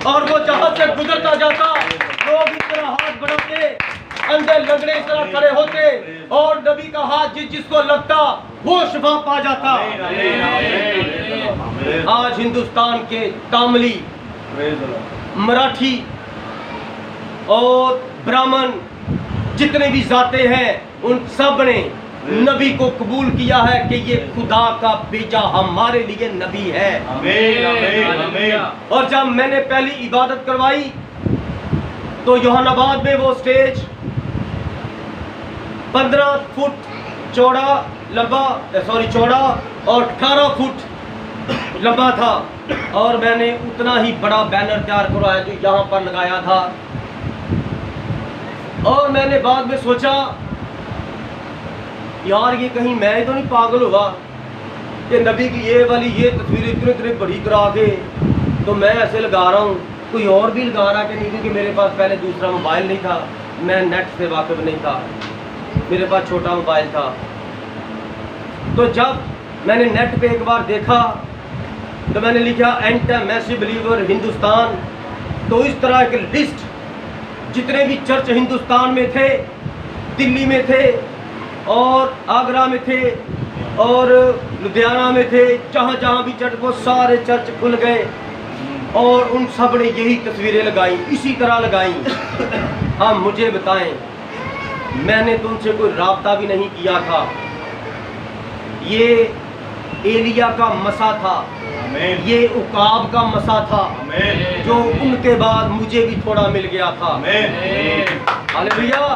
और वो जहां से गुजरता जाता लोग इस तरह हाथ बढ़ाते, अंधे लंगड़े इस तरह खड़े होते, और नबी का हाथ जिसको लगता वो शिफा पा जाता। आज हिंदुस्तान के तामिली, मराठी और ब्राह्मण जितने भी जाते हैं, उन सब ने नबी को कबूल किया है कि ये खुदा का भेजा हमारे लिए नबी है। आमीन आमीन आमीन। और जब मैंने पहली इबादत करवाई तो योहानाबाद में वो स्टेज 15 फुट चौड़ा और 18 फुट लंबा था, और मैंने उतना ही बड़ा बैनर तैयार करवाया जो यहाँ पर लगाया था। और मैंने बाद में सोचा यार ये कहीं मैं तो नहीं पागल हुआ कि नबी की ये वाली ये तस्वीरें इतनी बड़ी करा के तो मैं ऐसे लगा रहा हूँ, कोई और भी लगा रहा कि नहीं, क्योंकि मेरे पास पहले दूसरा मोबाइल नहीं था, मैं नेट से वाकिफ नहीं था, मेरे पास छोटा मोबाइल था। तो जब मैंने नेट पे एक बार देखा तो मैंने लिखा एंटर मैसिव बिलीवर हिंदुस्तान, तो इस तरह की लिस्ट जितने भी चर्च हिंदुस्तान में थे, दिल्ली में थे और आगरा में थे और लुधियाना में थे, जहाँ जहाँ भी चर्च, वो सारे चर्च खुल गए और उन सब ने यही तस्वीरें लगाई, इसी तरह लगाई। अब मुझे बताएं मैंने तुमसे कोई राब्ता भी नहीं किया था। ये एलिया का मसा था, आमीन, ये उकाब का मसा था, आमीन, जो उनके बाद मुझे भी थोड़ा मिल गया था। आमीन। हालेलुया।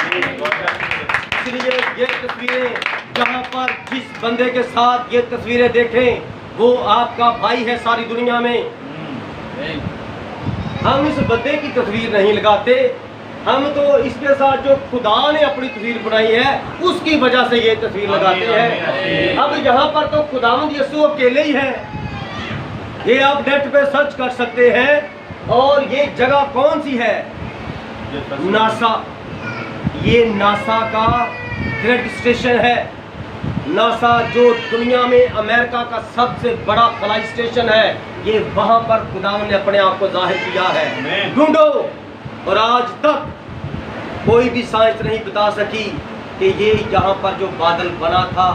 इसलिए ये तस्वीरें जहाँ पर जिस बंदे के साथ ये तस्वीरें देखें वो आपका भाई है सारी दुनिया में। हम इस बंदे की तस्वीर नहीं लगाते, हम तो इसके साथ जो खुदा ने अपनी तस्वीर बनाई है उसकी वजह से ये तस्वीर लगाते हैं। अब यहाँ पर तो खुदावंद यीशु अकेले ही है। ये आप नेट पे सर्च कर सकते हैं। और ये जगह कौन सी है? नासा। ये नासा का ग्रेड स्टेशन है। नासा जो दुनिया में अमेरिका का सबसे बड़ा खलाई स्टेशन है, ये वहां पर खुदावंद ने अपने आप को जाहिर किया है। ढूंढो, और आज तक कोई भी साइंस नहीं बता सकी कि ये यहाँ पर जो बादल बना था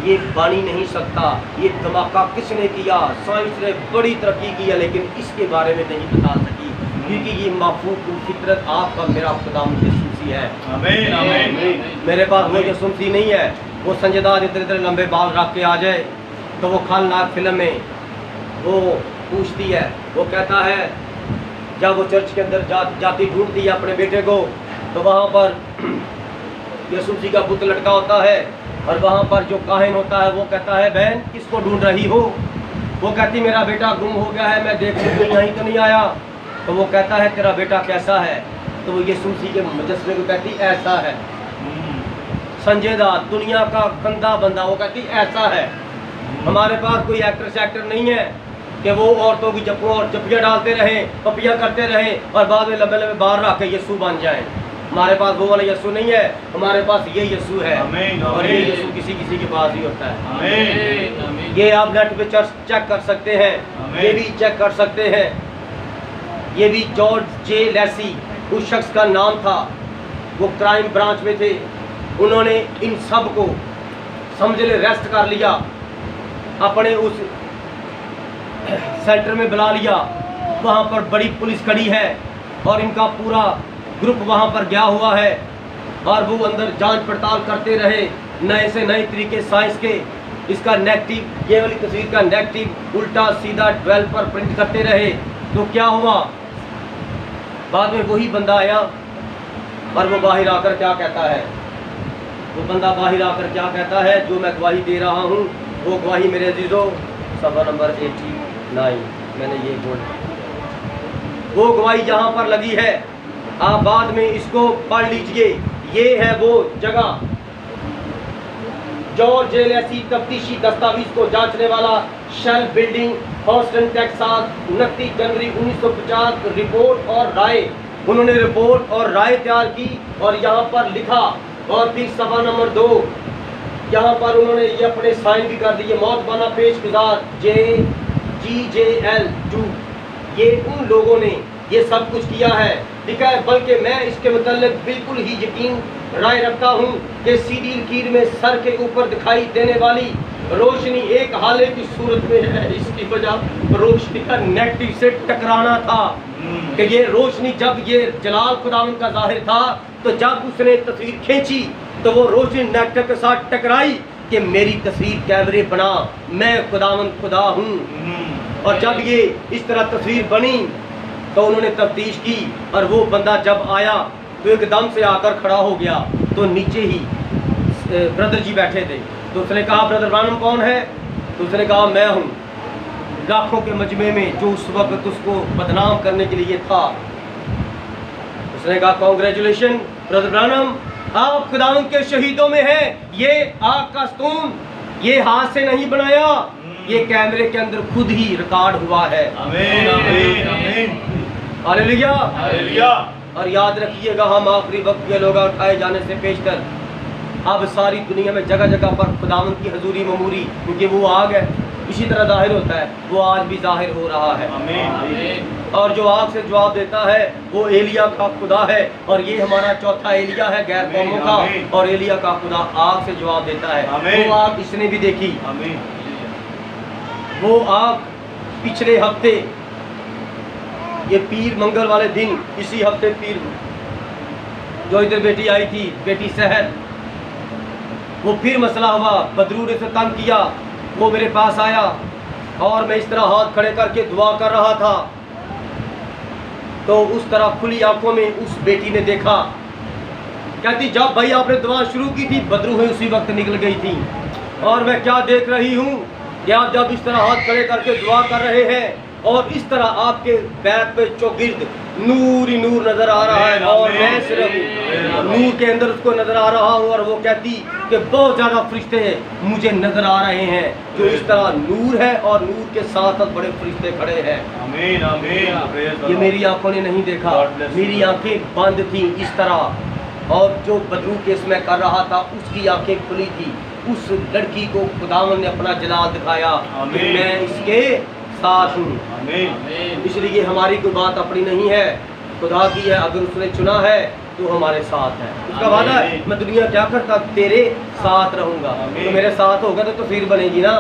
ये बन ही नहीं सकता। ये धमाका किसने किया? साइंस ने बड़ी तरक्की की है, लेकिन इसके बारे में नहीं बता सकी, क्योंकि ये माफूक फितरत आपका मेरा खुदावंद यीशु है। आमीन, आमीन। मेरे पास वो यीशु नहीं है वो संजय दत्त इतने इतने लंबे बाल रख के आ जाए तो वो खलनायक फिल्म में वो पूछती है, वो कहता है जब वो चर्च के अंदर जाती ढूंढती है अपने बेटे को, तो वहाँ पर यीशु जी का बुत लटका होता है और वहाँ पर जो काहिन होता है वो कहता है बहन किसको ढूंढ रही हो? वो कहती मेरा बेटा गुम हो गया है, मैं देखने को यहीं तो नहीं आया। तो वो कहता है तेरा बेटा कैसा है? तो वो यीशु जी के मुजस्समे को कहती ऐसा है। संजय दत्त दुनिया का गंदा बंदा, वो कहती ऐसा है। हमारे पास कोई एक्टर नहीं है कि वो औरतों की जप्पों और जप्पियाँ डालते रहें, पपियाँ करते रहें और बाद में लंबे लंबे बाहर रख के यीशु बन जाएं। हमारे पास वो वाला यीशु नहीं है, हमारे पास ये यीशु है। आमीन, और ये आमीन। यीशु किसी के पास ही होता है। आमीन। ये आप नेट पे चेक कर सकते हैं, आमीन। ये भी चेक कर सकते हैं। ये भी जॉर्ज जे लैसी उस शख्स का नाम था, वो क्राइम ब्रांच में थे। उन्होंने इन सब को समझ ले रेस्ट कर लिया, अपने उस सेंटर में बुला लिया। वहाँ पर बड़ी पुलिस खड़ी है और इनका पूरा ग्रुप वहाँ पर गया हुआ है और वो अंदर जांच पड़ताल करते रहे नए से नए तरीके साइंस के। इसका नेगेटिव, ये वाली तस्वीर का नेगेटिव उल्टा सीधा 12 पर प्रिंट करते रहे। तो क्या हुआ, बाद में वही बंदा आया और वो बाहर आकर क्या कहता है, वो बंदा बाहर आकर क्या कहता है, जो मैं गवाही दे रहा हूँ वो गवाही मेरे अजीजों सफा नंबर 89 मैंने ये बोल, वो गवाही जहाँ पर लगी है आप बाद में इसको पढ़ लीजिए। ये है वो जगह, जॉर्ज जे लैसी तफ्तीशी दस्तावेज को जांचने वाला, शेल बिल्डिंग, हॉस्टन टेक्सास, 29 जनवरी 1950। रिपोर्ट और राय, उन्होंने रिपोर्ट और राय तैयार की और यहाँ पर लिखा। और फिर सभा नंबर 2 यहाँ पर उन्होंने ये अपने साइन भी कर दिए। मौत बना पेश गुजार GJL 2, ये उन लोगों ने ये सब कुछ किया है, लिखा है। बल्कि मैं इसके मतलब बिल्कुल ही यकीन राय रखता हूँ कि सीधी लकीर में सर के ऊपर दिखाई देने वाली रोशनी एक हाले की सूरत में है। इसकी वजह रोशनी का नेगेटिव से टकराना था कि ये रोशनी जब ये जलाल खुदावंद का जाहिर था तो जब उसने तस्वीर खींची तो वो रोशनी नेगेटिव के साथ टकराई कि मेरी तस्वीर कैमरे बना, मैं खुदावंद खुदा हूँ। और जब ये इस तरह तस्वीर बनी तो उन्होंने तफ्तीश की और वो बंदा जब आया तो एकदम से आकर खड़ा हो गया। तो नीचे ही ब्रदर जी बैठे थे, तो उसने कहा ब्रदर ब्रानम कौन है? तो उसने कहा मैं हूँ। लाखों के मजमे में जो उस वक्त उसको बदनाम करने के लिए था, उसने कहा कॉन्ग्रेचुलेशन ब्रदर ब्रानम, आप खुदावंद के शहीदों में हैं। ये आग का स्तून ये हाथ से नहीं बनाया, ये कैमरे के अंदर खुद ही रिकॉर्ड हुआ है। आमीन, आमीन, आमीन। Hallelujah, hallelujah. और याद रखिएगा हम आखिरी वक्त के लोग उठाए जाने से पेशतर अब सारी दुनिया में जगह जगह पर खुदावंद की हजूरी ममूरी, क्योंकि वो आग है इसी तरह जाहिर होता है, वो आज भी जाहिर हो रहा है। आमीन। और जो आग से जवाब देता है वो एलिया का खुदा है, और ये हमारा चौथा एलिया है गैर कौमों का, आमीन। और एलिया का खुदा आग से जवाब देता है। आमीन। वो आग इसने भी देखी, आमीन। वो आग पिछले हफ्ते ये पीर मंगल वाले दिन, इसी हफ्ते पीर जो इधर बेटी आई थी, बेटी सहर, वो फिर मसला हुआ, बदरू ने उसे तंग किया, वो मेरे पास आया और मैं इस तरह हाथ खड़े करके दुआ कर रहा था, तो उस तरह खुली आंखों में उस बेटी ने देखा, कहती जब भाई आपने दुआ शुरू की थी बदरू है उसी वक्त निकल गई थी। और मैं क्या देख रही हूँ कि आप जब इस तरह हाथ खड़े करके दुआ कर रहे हैं और इस तरह आपके बैक पे चौगिर्द नूर ही नूर नजर आ रहा है, और मैं सिर्फ नूर के अंदर उसको नजर आ रहा हूँ। और वो कहती कि बहुत ज्यादा फरिश्ते मुझे नजर आ रहे हैं जो इस तरह नूर है और नूर के साथ साथ बड़े फरिश्ते खड़े हैं। आमीन आमीन। ये मेरी आंखों ने नहीं देखा, मेरी आंखें बंद थी इस तरह, और जो बदरू केस में कर रहा था उसकी आंखें खुली थी। उस लड़की को खुदावन ने अपना जलाल दिखाया कि मैं इसके साथ हूँ। इसलिए हमारी कोई बात अपनी नहीं है, खुदा की है। अगर उसने चुना है तो हमारे साथ है, उसका वादा है मैं दुनिया क्या करता तेरे साथ रहूंगा। तो मेरे साथ होगा तो तस्वीर बनेगी ना।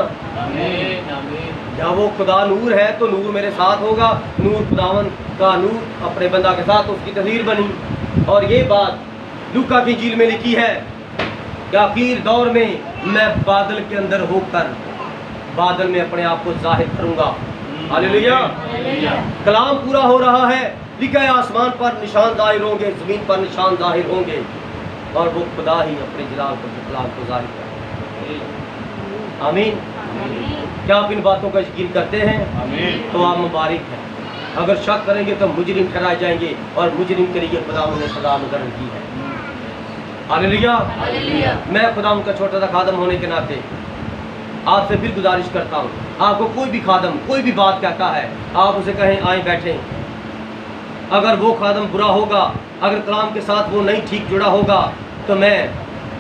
जब वो खुदा नूर है तो नूर मेरे साथ होगा, नूर खुदावन का नूर अपने बंदा के साथ, उसकी तस्वीर बनी। और ये बात लूका की इंजील में लिखी है कि आखिर दौर में मैं बादल के अंदर होकर बादल में अपने आप को जाहिर करूंगा। हालेलुया। कलाम पूरा हो रहा है, लिखा है आसमान पर निशान जाहिर होंगे, जमीन पर निशान जाहिर होंगे, और वो खुदा ही अपने जलाल को जाहिर करेगा। आमीन। क्या आप इन बातों का यकीन करते हैं? तो आप मुबारक हैं। अगर शक करेंगे तो मुजरिम ठहराए जाएंगे, और मुजरिम के लिए खुदा ने सजा मुकर्रर की है। हालेलुया। मैं खुदा का छोटा सा खादम होने के नाते आपसे फिर गुजारिश करता हूँ, आपको कोई भी खादम कोई भी बात कहता है, आप उसे कहें आए बैठें। अगर वो खादम बुरा होगा, अगर कलाम के साथ वो नहीं ठीक जुड़ा होगा, तो मैं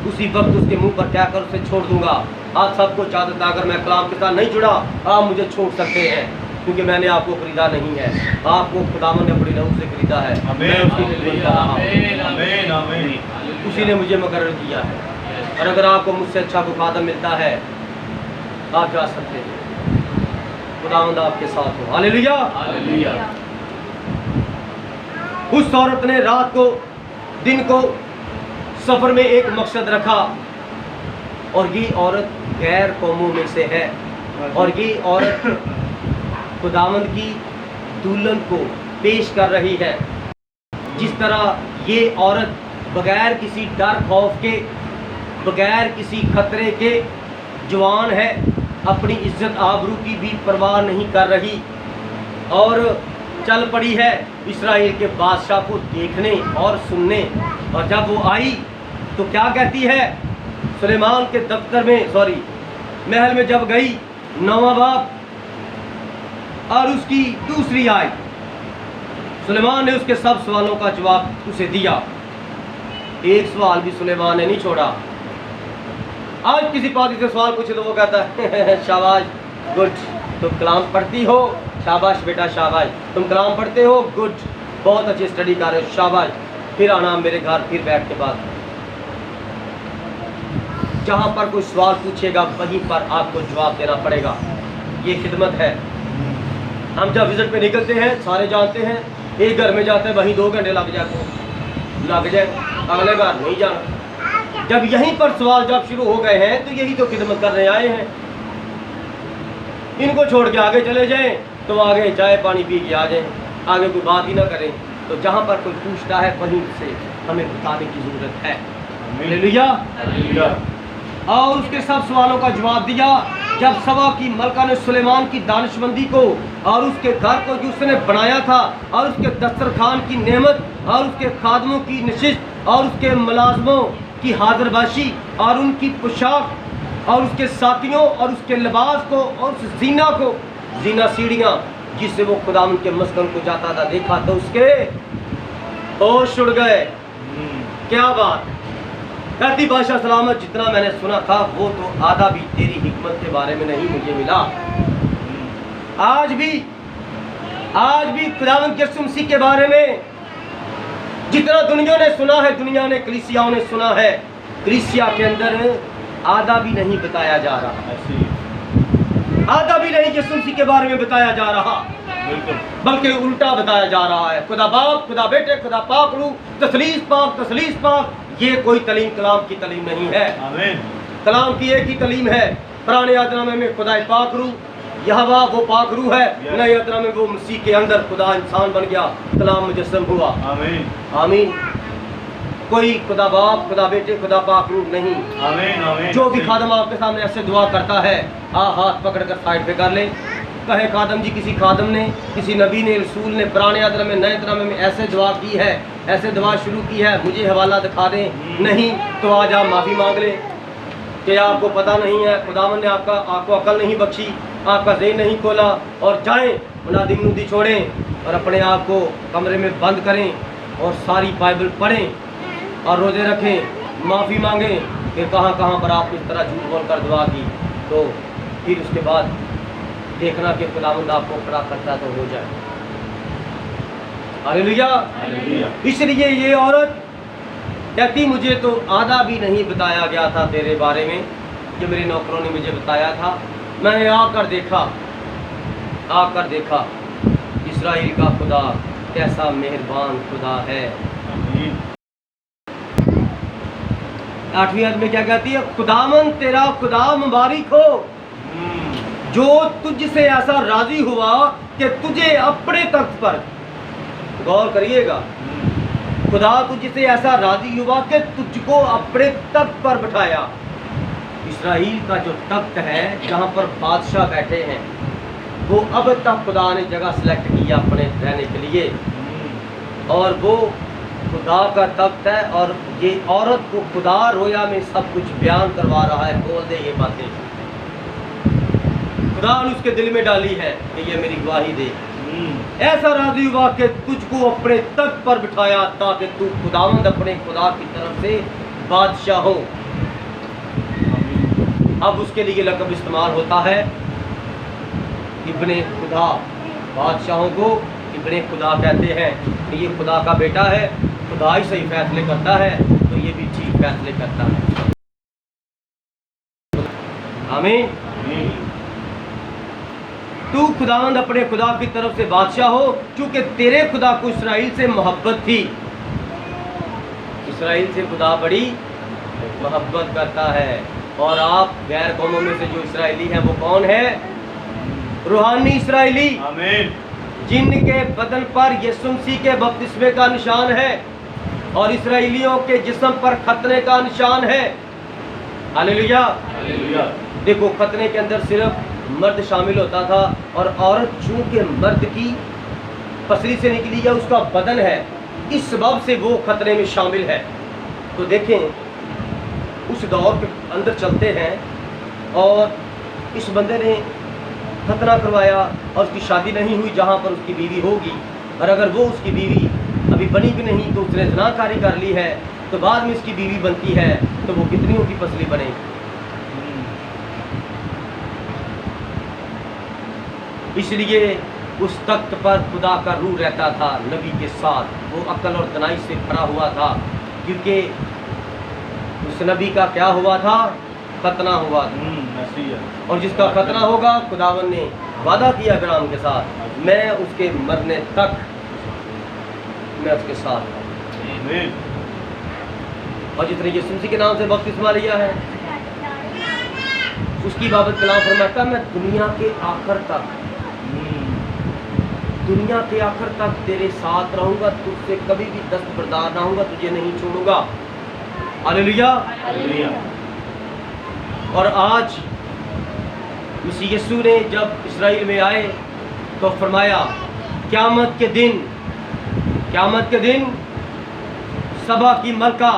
उसी वक्त उसके मुंह पर कहकर उसे छोड़ दूंगा। आप सबको चाहते था अगर मैं कलाम के साथ नहीं जुड़ा आप मुझे छोड़ सकते हैं, क्योंकि मैंने आपको खरीदा नहीं है, आपको खुदावन ने अपनी नहू से खरीदा है। मैं उसकी खिदमत कर रहा हूं, उसी ने मुझे मुकर्रर किया है। और अगर आपको मुझसे अच्छा कोई खादम मिलता है आप जा सकते हैं, खुदावंद आपके साथ हो। हालेलुया। उस औरत ने रात को दिन को सफर में एक मकसद रखा, और ये औरत गैर कौमों में से है, और ये औरत खुदावंद की दुल्हन को पेश कर रही है। जिस तरह ये औरत बगैर किसी डर खौफ के, बगैर किसी खतरे के जवान है, अपनी इज्जत आबरू की भी परवाह नहीं कर रही, और चल पड़ी है इस्राएल के बादशाह को देखने और सुनने। और जब वो आई तो क्या कहती है, सुलेमान के दफ्तर में महल में जब गई, नौवां बाप, और उसकी दूसरी आई, सुलेमान ने उसके सब सवालों का जवाब उसे दिया, एक सवाल भी सुलेमान ने नहीं छोड़ा। आज किसी पार्टी से सवाल पूछे तो वो कहता है शाबाश गुड, तुम कलाम पढ़ती हो, शाबाश बेटा शाबाश, तुम कलाम पढ़ते हो, गुड, बहुत अच्छी स्टडी कर रहे हो, शाबाश, फिर आना मेरे घर, फिर बैठ के बाद। जहाँ पर कोई सवाल पूछेगा वहीं पर आपको जवाब देना पड़ेगा, ये खिदमत है। हम जब विजिट पे निकलते हैं सारे जानते हैं, एक घर में जाते हैं वहीं 2 घंटे लग जाए, अगले घर नहीं जाना। जब यहीं पर सवाल जब शुरू हो गए हैं तो यही तो खिदमत करने आए हैं, इनको छोड़ के आगे चले जाएं तो आगे चाय पानी पी के आ जाएं, आगे कोई बात ही ना करें। तो जहाँ पर कोई पूछता है वहीं से हमें बताने की ज़रूरत है। हालेलुया। और उसके सब सवालों का जवाब दिया। जब सवा की मलका ने सुलेमान की दानिशमंदी को और उसके घर को जो उसने बनाया था, और उसके दस्तरखान की नेमत, और उसके खादमों की नशिस्त, और उसके मुलाजमों की हाजिरबाशी, और उनकी पोशाक, और उसके साथियों, और उसके लिबास को, और उस जीना को, जीना सीढ़ियाँ जिससे वो खुदावंद के मस्कन को जाता था, देखा तो उसके होश उड़ गए। क्या बात। कहती बादशाह सलामत, जितना मैंने सुना था वो तो आधा भी तेरी हिकमत के बारे में नहीं मुझे मिला। आज भी खुदावंद के मसीह के बारे में जितना दुनिया ने सुना है, दुनिया ने कलीसियाओं ने सुना है, कलीसिया के अंदर आधा भी नहीं बताया जा रहा, आधा भी नहीं यीशु मसीह के बारे में बताया जा रहा। बिल्कुल। बल्कि उल्टा बताया जा रहा है। खुदा बाप, खुदा बेटे, खुदा पाक रूह, तसलीस पाक, ये कोई तलीम कलाम की तलीम नहीं है। आमीन। कलाम की एक ही तलीम है। पुराने आदनामे में खुदा पाक रूह, यहोवा वो पाक रूह है। Yes. नए आदनामे में वो मसीह के अंदर खुदा इंसान बन गया, कलाम मुजस्सम हुआ। आमीन। आमीन। कोई खुदा बाप, खुदा बेटे, खुदा पाक रूह नहीं। आमीन। आमीन। जो भी खादम आपके सामने ऐसे दुआ करता है, हाथ पकड़ कर साइड पे कर ले। कहे खादम जी, किसी खादम ने, किसी नबी ने, रसूल ने पुराने आदनामे में, नए आदनामे में ऐसे दुआ की है, ऐसे दुआ शुरू की है, मुझे हवाला दिखा दें। नहीं तो आज आप माफ़ी मांग लें कि आपको पता नहीं है, खुदावन ने आपको अकल नहीं बख्शी, आपका ज़हन नहीं खोला, और जाएं मुनादी मनुदी छोड़ें और अपने आप को कमरे में बंद करें और सारी बाइबल पढ़ें और रोज़े रखें, माफ़ी मांगें कि कहाँ कहाँ पर आप इस तरह झूठ बोल कर दुआ की। तो फिर उसके बाद देखना कि खुदावंद आपको खड़ा करता तो हो जाए। हालेलुया। हालेलुया। इसलिए ये औरत कहती, मुझे तो आधा भी नहीं बताया गया था तेरे बारे में, जो मेरे नौकरों ने मुझे बताया था। मैंने आकर देखा इस्राएल का खुदा कैसा मेहरबान खुदा है। आमीन। 8वीं आयत में क्या कहती है? खुदावन तेरा खुदा मुबारक हो, जो तुझसे ऐसा राजी हुआ कि तुझे अपने तख्त पर, गौर करिएगा, खुदा तुझसे ऐसा राजी हुआ कि तुझको अपने तख्त पर बिठाया। इस्राएल का जो तख्त है, जहाँ पर बादशाह बैठे हैं, वो अब तक खुदा ने जगह सेलेक्ट किया अपने रहने के लिए, और वो खुदा का तख्त है। और ये औरत को खुदा रोया में सब कुछ बयान करवा रहा है। बोल दे ये बातें खुदा ने उसके दिल में डाली है कि ये मेरी गवाही दे। ऐसा राजी हुआ कि तुझको अपने तख्त पर बिठाया, ताकि तू खुदावंद अपने खुदा की तरफ से बादशाह हो। अब उसके लिए लक़ब इस्तेमाल होता है इब्ने खुदा। बादशाहों को इब्ने खुदा कहते हैं कि ये खुदा का बेटा है, खुदा ही सही फैसले करता है, तो ये भी ठीक फैसले करता है। आमीन। तू खुदावंद अपने खुदा की तरफ से बादशाह हो, क्योंकि तेरे खुदा को इस्राएल से मोहब्बत थी। इस्राएल से खुदा बड़ी मोहब्बत करता है। और आप गैर कौमों में से जो इस्राएली हैं, वो कौन है? रूहानी इस्राएली, आमीन। जिनके बदन पर यीशु मसीह के बपतिस्मे का निशान है और इस्राएलियों के जिस्म पर खतने का निशान है। हालेलुया। हालेलुया। देखो, खतने के अंदर सिर्फ मर्द शामिल होता था, और औरत चूंकि मर्द की पसली से निकली है, उसका बदन है, इस सबब से वो खतने में शामिल है। तो देखें, उस दौर के अंदर चलते हैं, और इस बंदे ने खतना करवाया और उसकी शादी नहीं हुई जहाँ पर उसकी बीवी होगी, और अगर वो उसकी बीवी अभी बनी भी नहीं तो उसने ज़नाकारी कर ली है, तो बाद में इसकी बीवी बनती है, तो वो कितनियों की पसली बनेगी। इसलिए उस तख्त पर खुदा का रूह रहता था नबी के साथ। वो अक्ल और दनाई से भरा हुआ था, क्योंकि उस नबी का क्या हुआ था? खतना हुआ था। और जिसका खतना होगा, खुदावन ने वादा किया अब्राहम के साथ, मैं उसके मरने तक मैं उसके साथ हूँ। और जितने यीशु मसीह के नाम से बपतिस्मा लिया है, उसकी बाबत कलाम फरमाता, मैं दुनिया के आखिर तक तेरे साथ रहूंगा, तुझसे कभी भी दस्तबरदार ना होऊंगा, तुझे नहीं छोड़ूंगा। हालेलुया। और आज मसीह यीशु ने जब इस्राएल में आए तो फरमाया, क़यामत के दिन सबा की मलका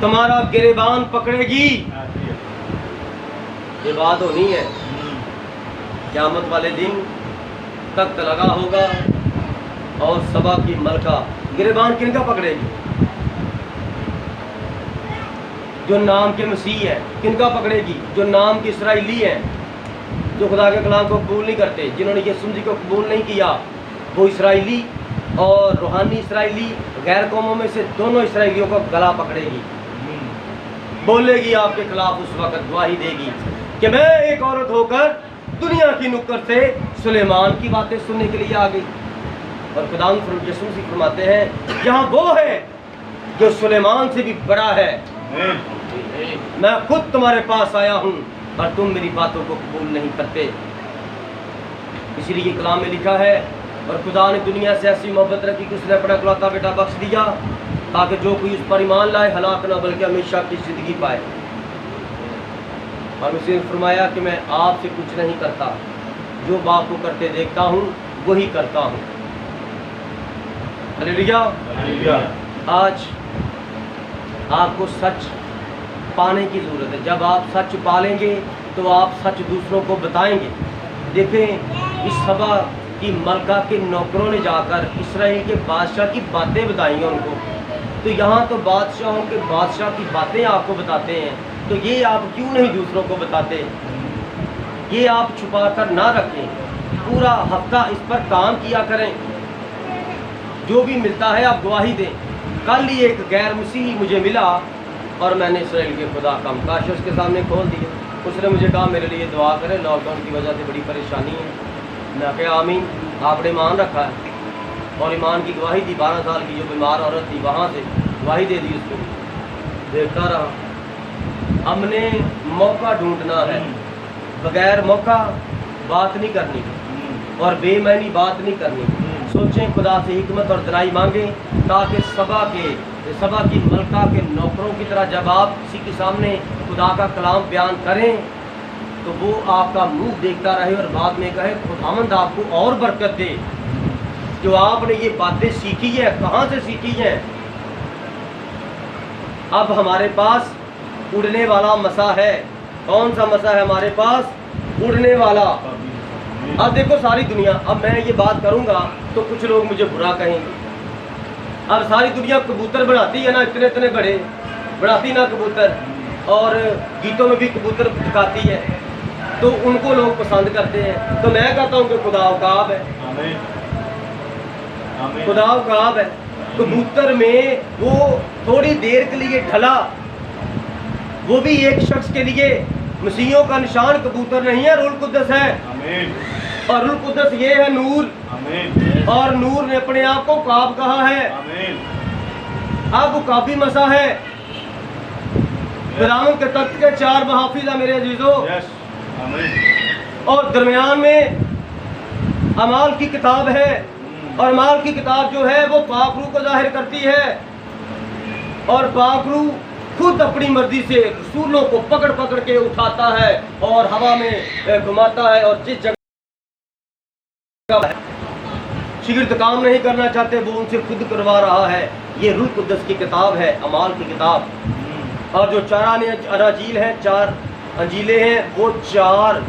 तुम्हारा गिरेबान पकड़ेगी। ये बात होनी है। क़यामत वाले दिन तख्त लगा होगा और सबा की मलका गिरेबान किनका पकड़ेगी? जो नाम के मसीह है। किनका पकड़ेगी? जो नाम के इस्राएली हैं, जो खुदा के कलाम को कबूल नहीं करते, जिन्होंने यीशु मसीह को कबूल नहीं किया, वो इस्राएली और रूहानी इस्राएली, गैर कौमों में से दोनों इस्राएलियों को गला पकड़ेगी, बोलेगी आपके खिलाफ, उस वक्त गवाही देगी कि मैं एक औरत होकर दुनिया की नुक्कड़ से सुलेमान की बातें सुनने के लिए आ गई। और खुदा यसू मसीह फरमाते हैं यहाँ वो है जो सुलेमान से भी बड़ा है। मैं खुद तुम्हारे पास आया हूँ और तुम मेरी बातों को कबूल नहीं करते। इसीलिए कलाम में लिखा है, और खुदा ने दुनिया से ऐसी मोहब्बत रखी कि उसने अपना इकलौता बेटा बख्श दिया ताकि जो कोई उस पर ईमान लाए हलाक न बल्कि हमेशा की जिंदगी पाए। और उसे फरमाया कि मैं आपसे कुछ नहीं करता, जो बाप को करते देखता हूँ वही करता हूँ। हालेलुया। आज आपको सच पाने की ज़रूरत है। जब आप सच पालेंगे तो आप सच दूसरों को बताएंगे। देखें, इस सभा की मलका के नौकरों ने जाकर इसराइल के बादशाह की बातें बताई उनको, तो यहाँ तो बादशाहों के बादशाह की बातें आपको बताते हैं, तो ये आप क्यों नहीं दूसरों को बताते? ये आप छुपा कर ना रखें, पूरा हफ्ता इस पर काम किया करें। जो भी मिलता है आप गवाही दें। कल ही एक गैर मसीही मुझे मिला और मैंने इसराइल के खुदा का मुकाश उसके सामने खोल दिया। उसने मुझे कहा मेरे लिए दुआ करें, लॉकडाउन की वजह से बड़ी परेशानी है। मैं कहा आमीन, आपने ईमान रखा है। और ईमान की गवाही दी। 12 साल की जो बीमार औरत थी वहाँ से गवाही दे दी उसको। देखता रहा। हमने मौका ढूंढना है, बगैर मौका बात नहीं करनी और बेमैनी बात नहीं करनी। सोचें, खुदा से हिकमत और दनाई मांगें ताकि सभा की मलका के नौकरों की तरह जब आप किसी के सामने खुदा का कलाम बयान करें तो वो आपका मुंह देखता रहे और बाद में कहे खुदावंद आपको और बरकत दे। जो आपने ये बातें सीखी है, कहाँ से सीखी हैं? अब हमारे पास उड़ने वाला मसा है। कौन सा मसा है हमारे पास? उड़ने वाला। अब देखो सारी दुनिया, अब मैं ये बात करूंगा तो कुछ लोग मुझे बुरा कहेंगे। अब सारी दुनिया कबूतर बनाती है ना, इतने इतने बड़े बनाती ना कबूतर, और गीतों में भी कबूतर दिखाती है, तो उनको लोग पसंद करते हैं। तो मैं कहता हूँ कि खुदा उकाब है, खुदा उकाब है। कबूतर में वो थोड़ी देर के लिए ढला, वो भी एक शख्स के लिए। मसीहों का निशान कबूतर नहीं है, रूल कुद्दस है। और रूल कुद्दस ये है नूर। और नूर ने अपने आप को उकाब कहा है। अब उकाबी मसा है। खुदावंद के तख्त के 4 महाफिज है मेरे अजीजों। और दरमियान में अमाल की किताब है, और अमाल की किताब जो है वो पाक रूह को जाहिर करती है। और पाक रूह खुद अपनी मर्जी से रसूलों को पकड़ पकड़ के उठाता है और हवा में घुमाता है। और जिस जगह शिगिर्द काम नहीं करना चाहते वो उनसे खुद करवा रहा है। ये रूह कुद्दस की किताब है, अमाल की किताब। और जो 4 अनाजील हैं, 4 अंजीलें हैं, वो 4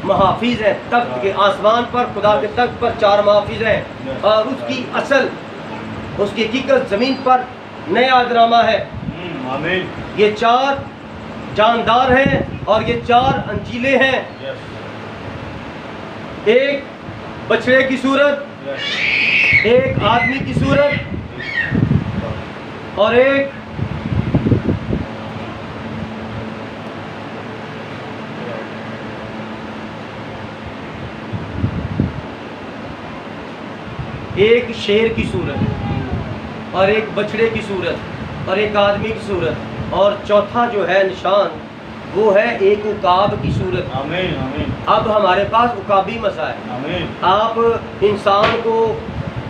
महाफिज हैं तख्त के। आसमान पर खुदा के तख्त पर 4 महाफिज हैं। और उसकी असल, उसकी हकीकत ज़मीन पर नया ड्रामा है। ये 4 जानदार हैं और ये 4 अंजीलें हैं। एक बछड़े की सूरत, एक आदमी की सूरत, और एक शेर की सूरत, और एक बछड़े की सूरत, और एक आदमी की सूरत, और चौथा जो है निशान वो है एक उकाब की सूरत। आमीन, आमीन। अब हमारे पास उकाबी मसा है। आमीन। आप इंसान को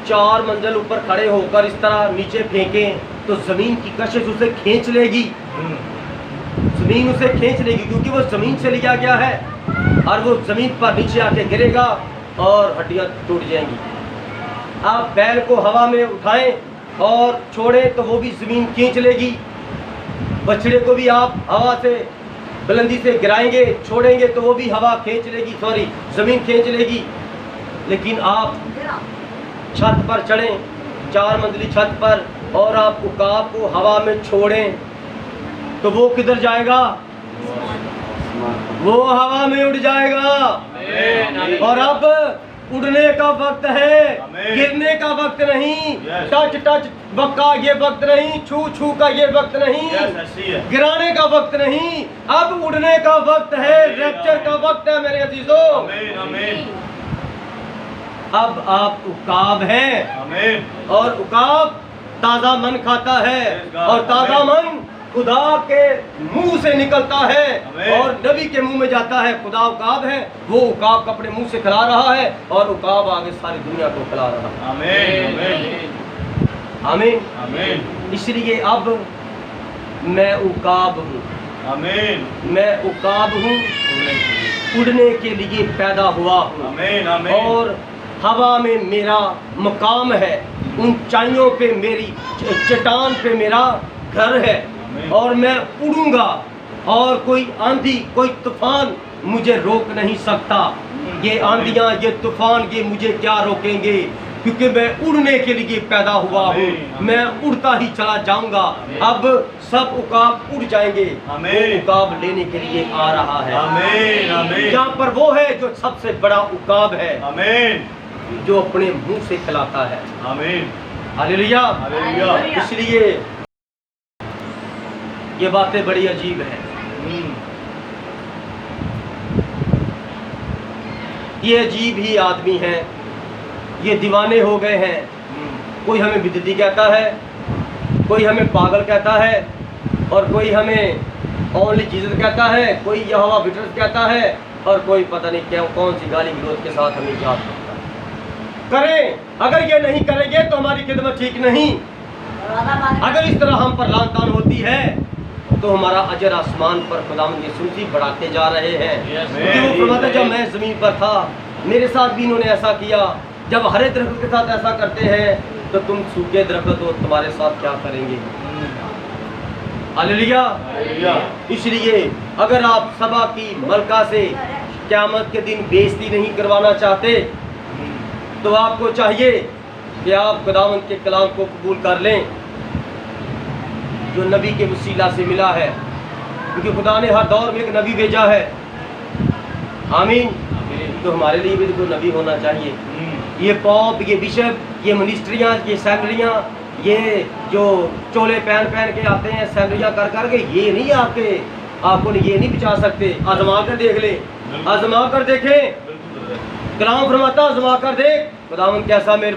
4 मंजिल ऊपर खड़े होकर इस तरह नीचे फेंकें तो ज़मीन की कशिश उसे खींच लेगी। ज़मीन उसे खींच लेगी क्योंकि वो ज़मीन से लिया गया है, और वो ज़मीन पर नीचे आके गिरेगा और हड्डियाँ टूट जाएंगी। आप बैल को हवा में उठाएं और छोड़ें तो वो भी ज़मीन खींच लेगी। बछड़े को भी आप हवा से बुलंदी से गिराएंगे, छोड़ेंगे तो वो भी हवा खींच लेगी, सॉरी ज़मीन खींच लेगी। लेकिन आप छत पर चढ़ें, 4 मंजिली छत पर, और आप उकाब को हवा में छोड़ें तो वो किधर जाएगा? वो हवा में उड़ जाएगा। और अब उड़ने का वक्त है, गिरने का वक्त नहीं। टच टच का ये वक्त नहीं, छू छू का ये वक्त नहीं, गिराने का वक्त नहीं। अब उड़ने का वक्त है, रैप्चर का वक्त है मेरे अजीजों। अब आप उकाब हैं आमीन। और उकाब ताज़ा मन खाता है और ताज़ा मन खुदा के मुंह से निकलता है और नबी के मुंह में जाता है। खुदा उकाब है, वो उकाब को अपने मुंह से खिला रहा है और उकाब आगे सारी दुनिया को खिला रहा है। आमीन आमीन। आमीन। इसलिए अब मैं उकाब हूँ, आमीन। मैं उकाब हूँ, उड़ने के लिए पैदा हुआ हूँ। आमीन। आमीन। और हवा में मेरा मकाम है, ऊंचाइयों पे मेरी चट्टान पे मेरा घर है और मैं उड़ूंगा और कोई आंधी कोई तूफान मुझे रोक नहीं सकता। ये आंधियाँ ये तूफान ये मुझे क्या रोकेंगे, क्योंकि मैं उड़ने के लिए पैदा हुआ हूँ। मैं उड़ता ही चला जाऊंगा। अब सब उकाब उड़ जाएंगे, वो उकाब लेने के लिए आ रहा है। आमीन। आमीन। यहाँ पर वो है जो सबसे बड़ा उकाब है, आमीन। जो अपने मुंह से खिलाता है। आमीन। हालेलुया। हालेलुया। इसलिए ये बातें बड़ी अजीब हैं। ये अजीब ही आदमी हैं, ये दीवाने हो गए हैं। कोई हमें बिदती कहता है, कोई हमें पागल कहता है और कोई हमें ओनली जीसस कहता है, कोई यहोवा विटनेस कहता है और कोई पता नहीं क्या कौन सी गाली गलौज के साथ हमें याद करता है। करें, अगर ये नहीं करेंगे तो हमारी खिदमत ठीक नहीं। अगर इस तरह हम पर लान तान होती है तो हमारा अजर आसमान पर खुदावंद यीशु मसीह बढ़ाते जा रहे हैं। क्योंकि वो फरमाता है, जब मैं ज़मीन पर था मेरे साथ भी इन्होंने ऐसा किया। जब हरे दरख्त के साथ ऐसा करते हैं तो तुम सूखे दरख्त हो तुम्हारे साथ क्या करेंगे। हालेलुया। इसलिए अगर आप सभा की मलका से क़यामत के दिन बेइज्जती नहीं करवाना चाहते तो आपको चाहिए कि आप खुदावंद के कलाम को कबूल कर लें जो नबी के वसीला से मिला है, क्योंकि खुदा ने हर दौर में एक नबी भेजा है। आमीन। तो हमारे लिए भी तो नबी होना चाहिए। ये पॉप, ये बिशप, ये मिनिस्ट्रियाँ, ये सैलरियाँ, ये जो चोले पहन पहन के आते हैं सैलरियाँ कर कर के, ये नहीं आपको ये नहीं बचा सकते। आजमा कर देख ले, आजमा कर देखें। कलाम फरमाता आजमा कर देख खुदावंद कैसा मेरे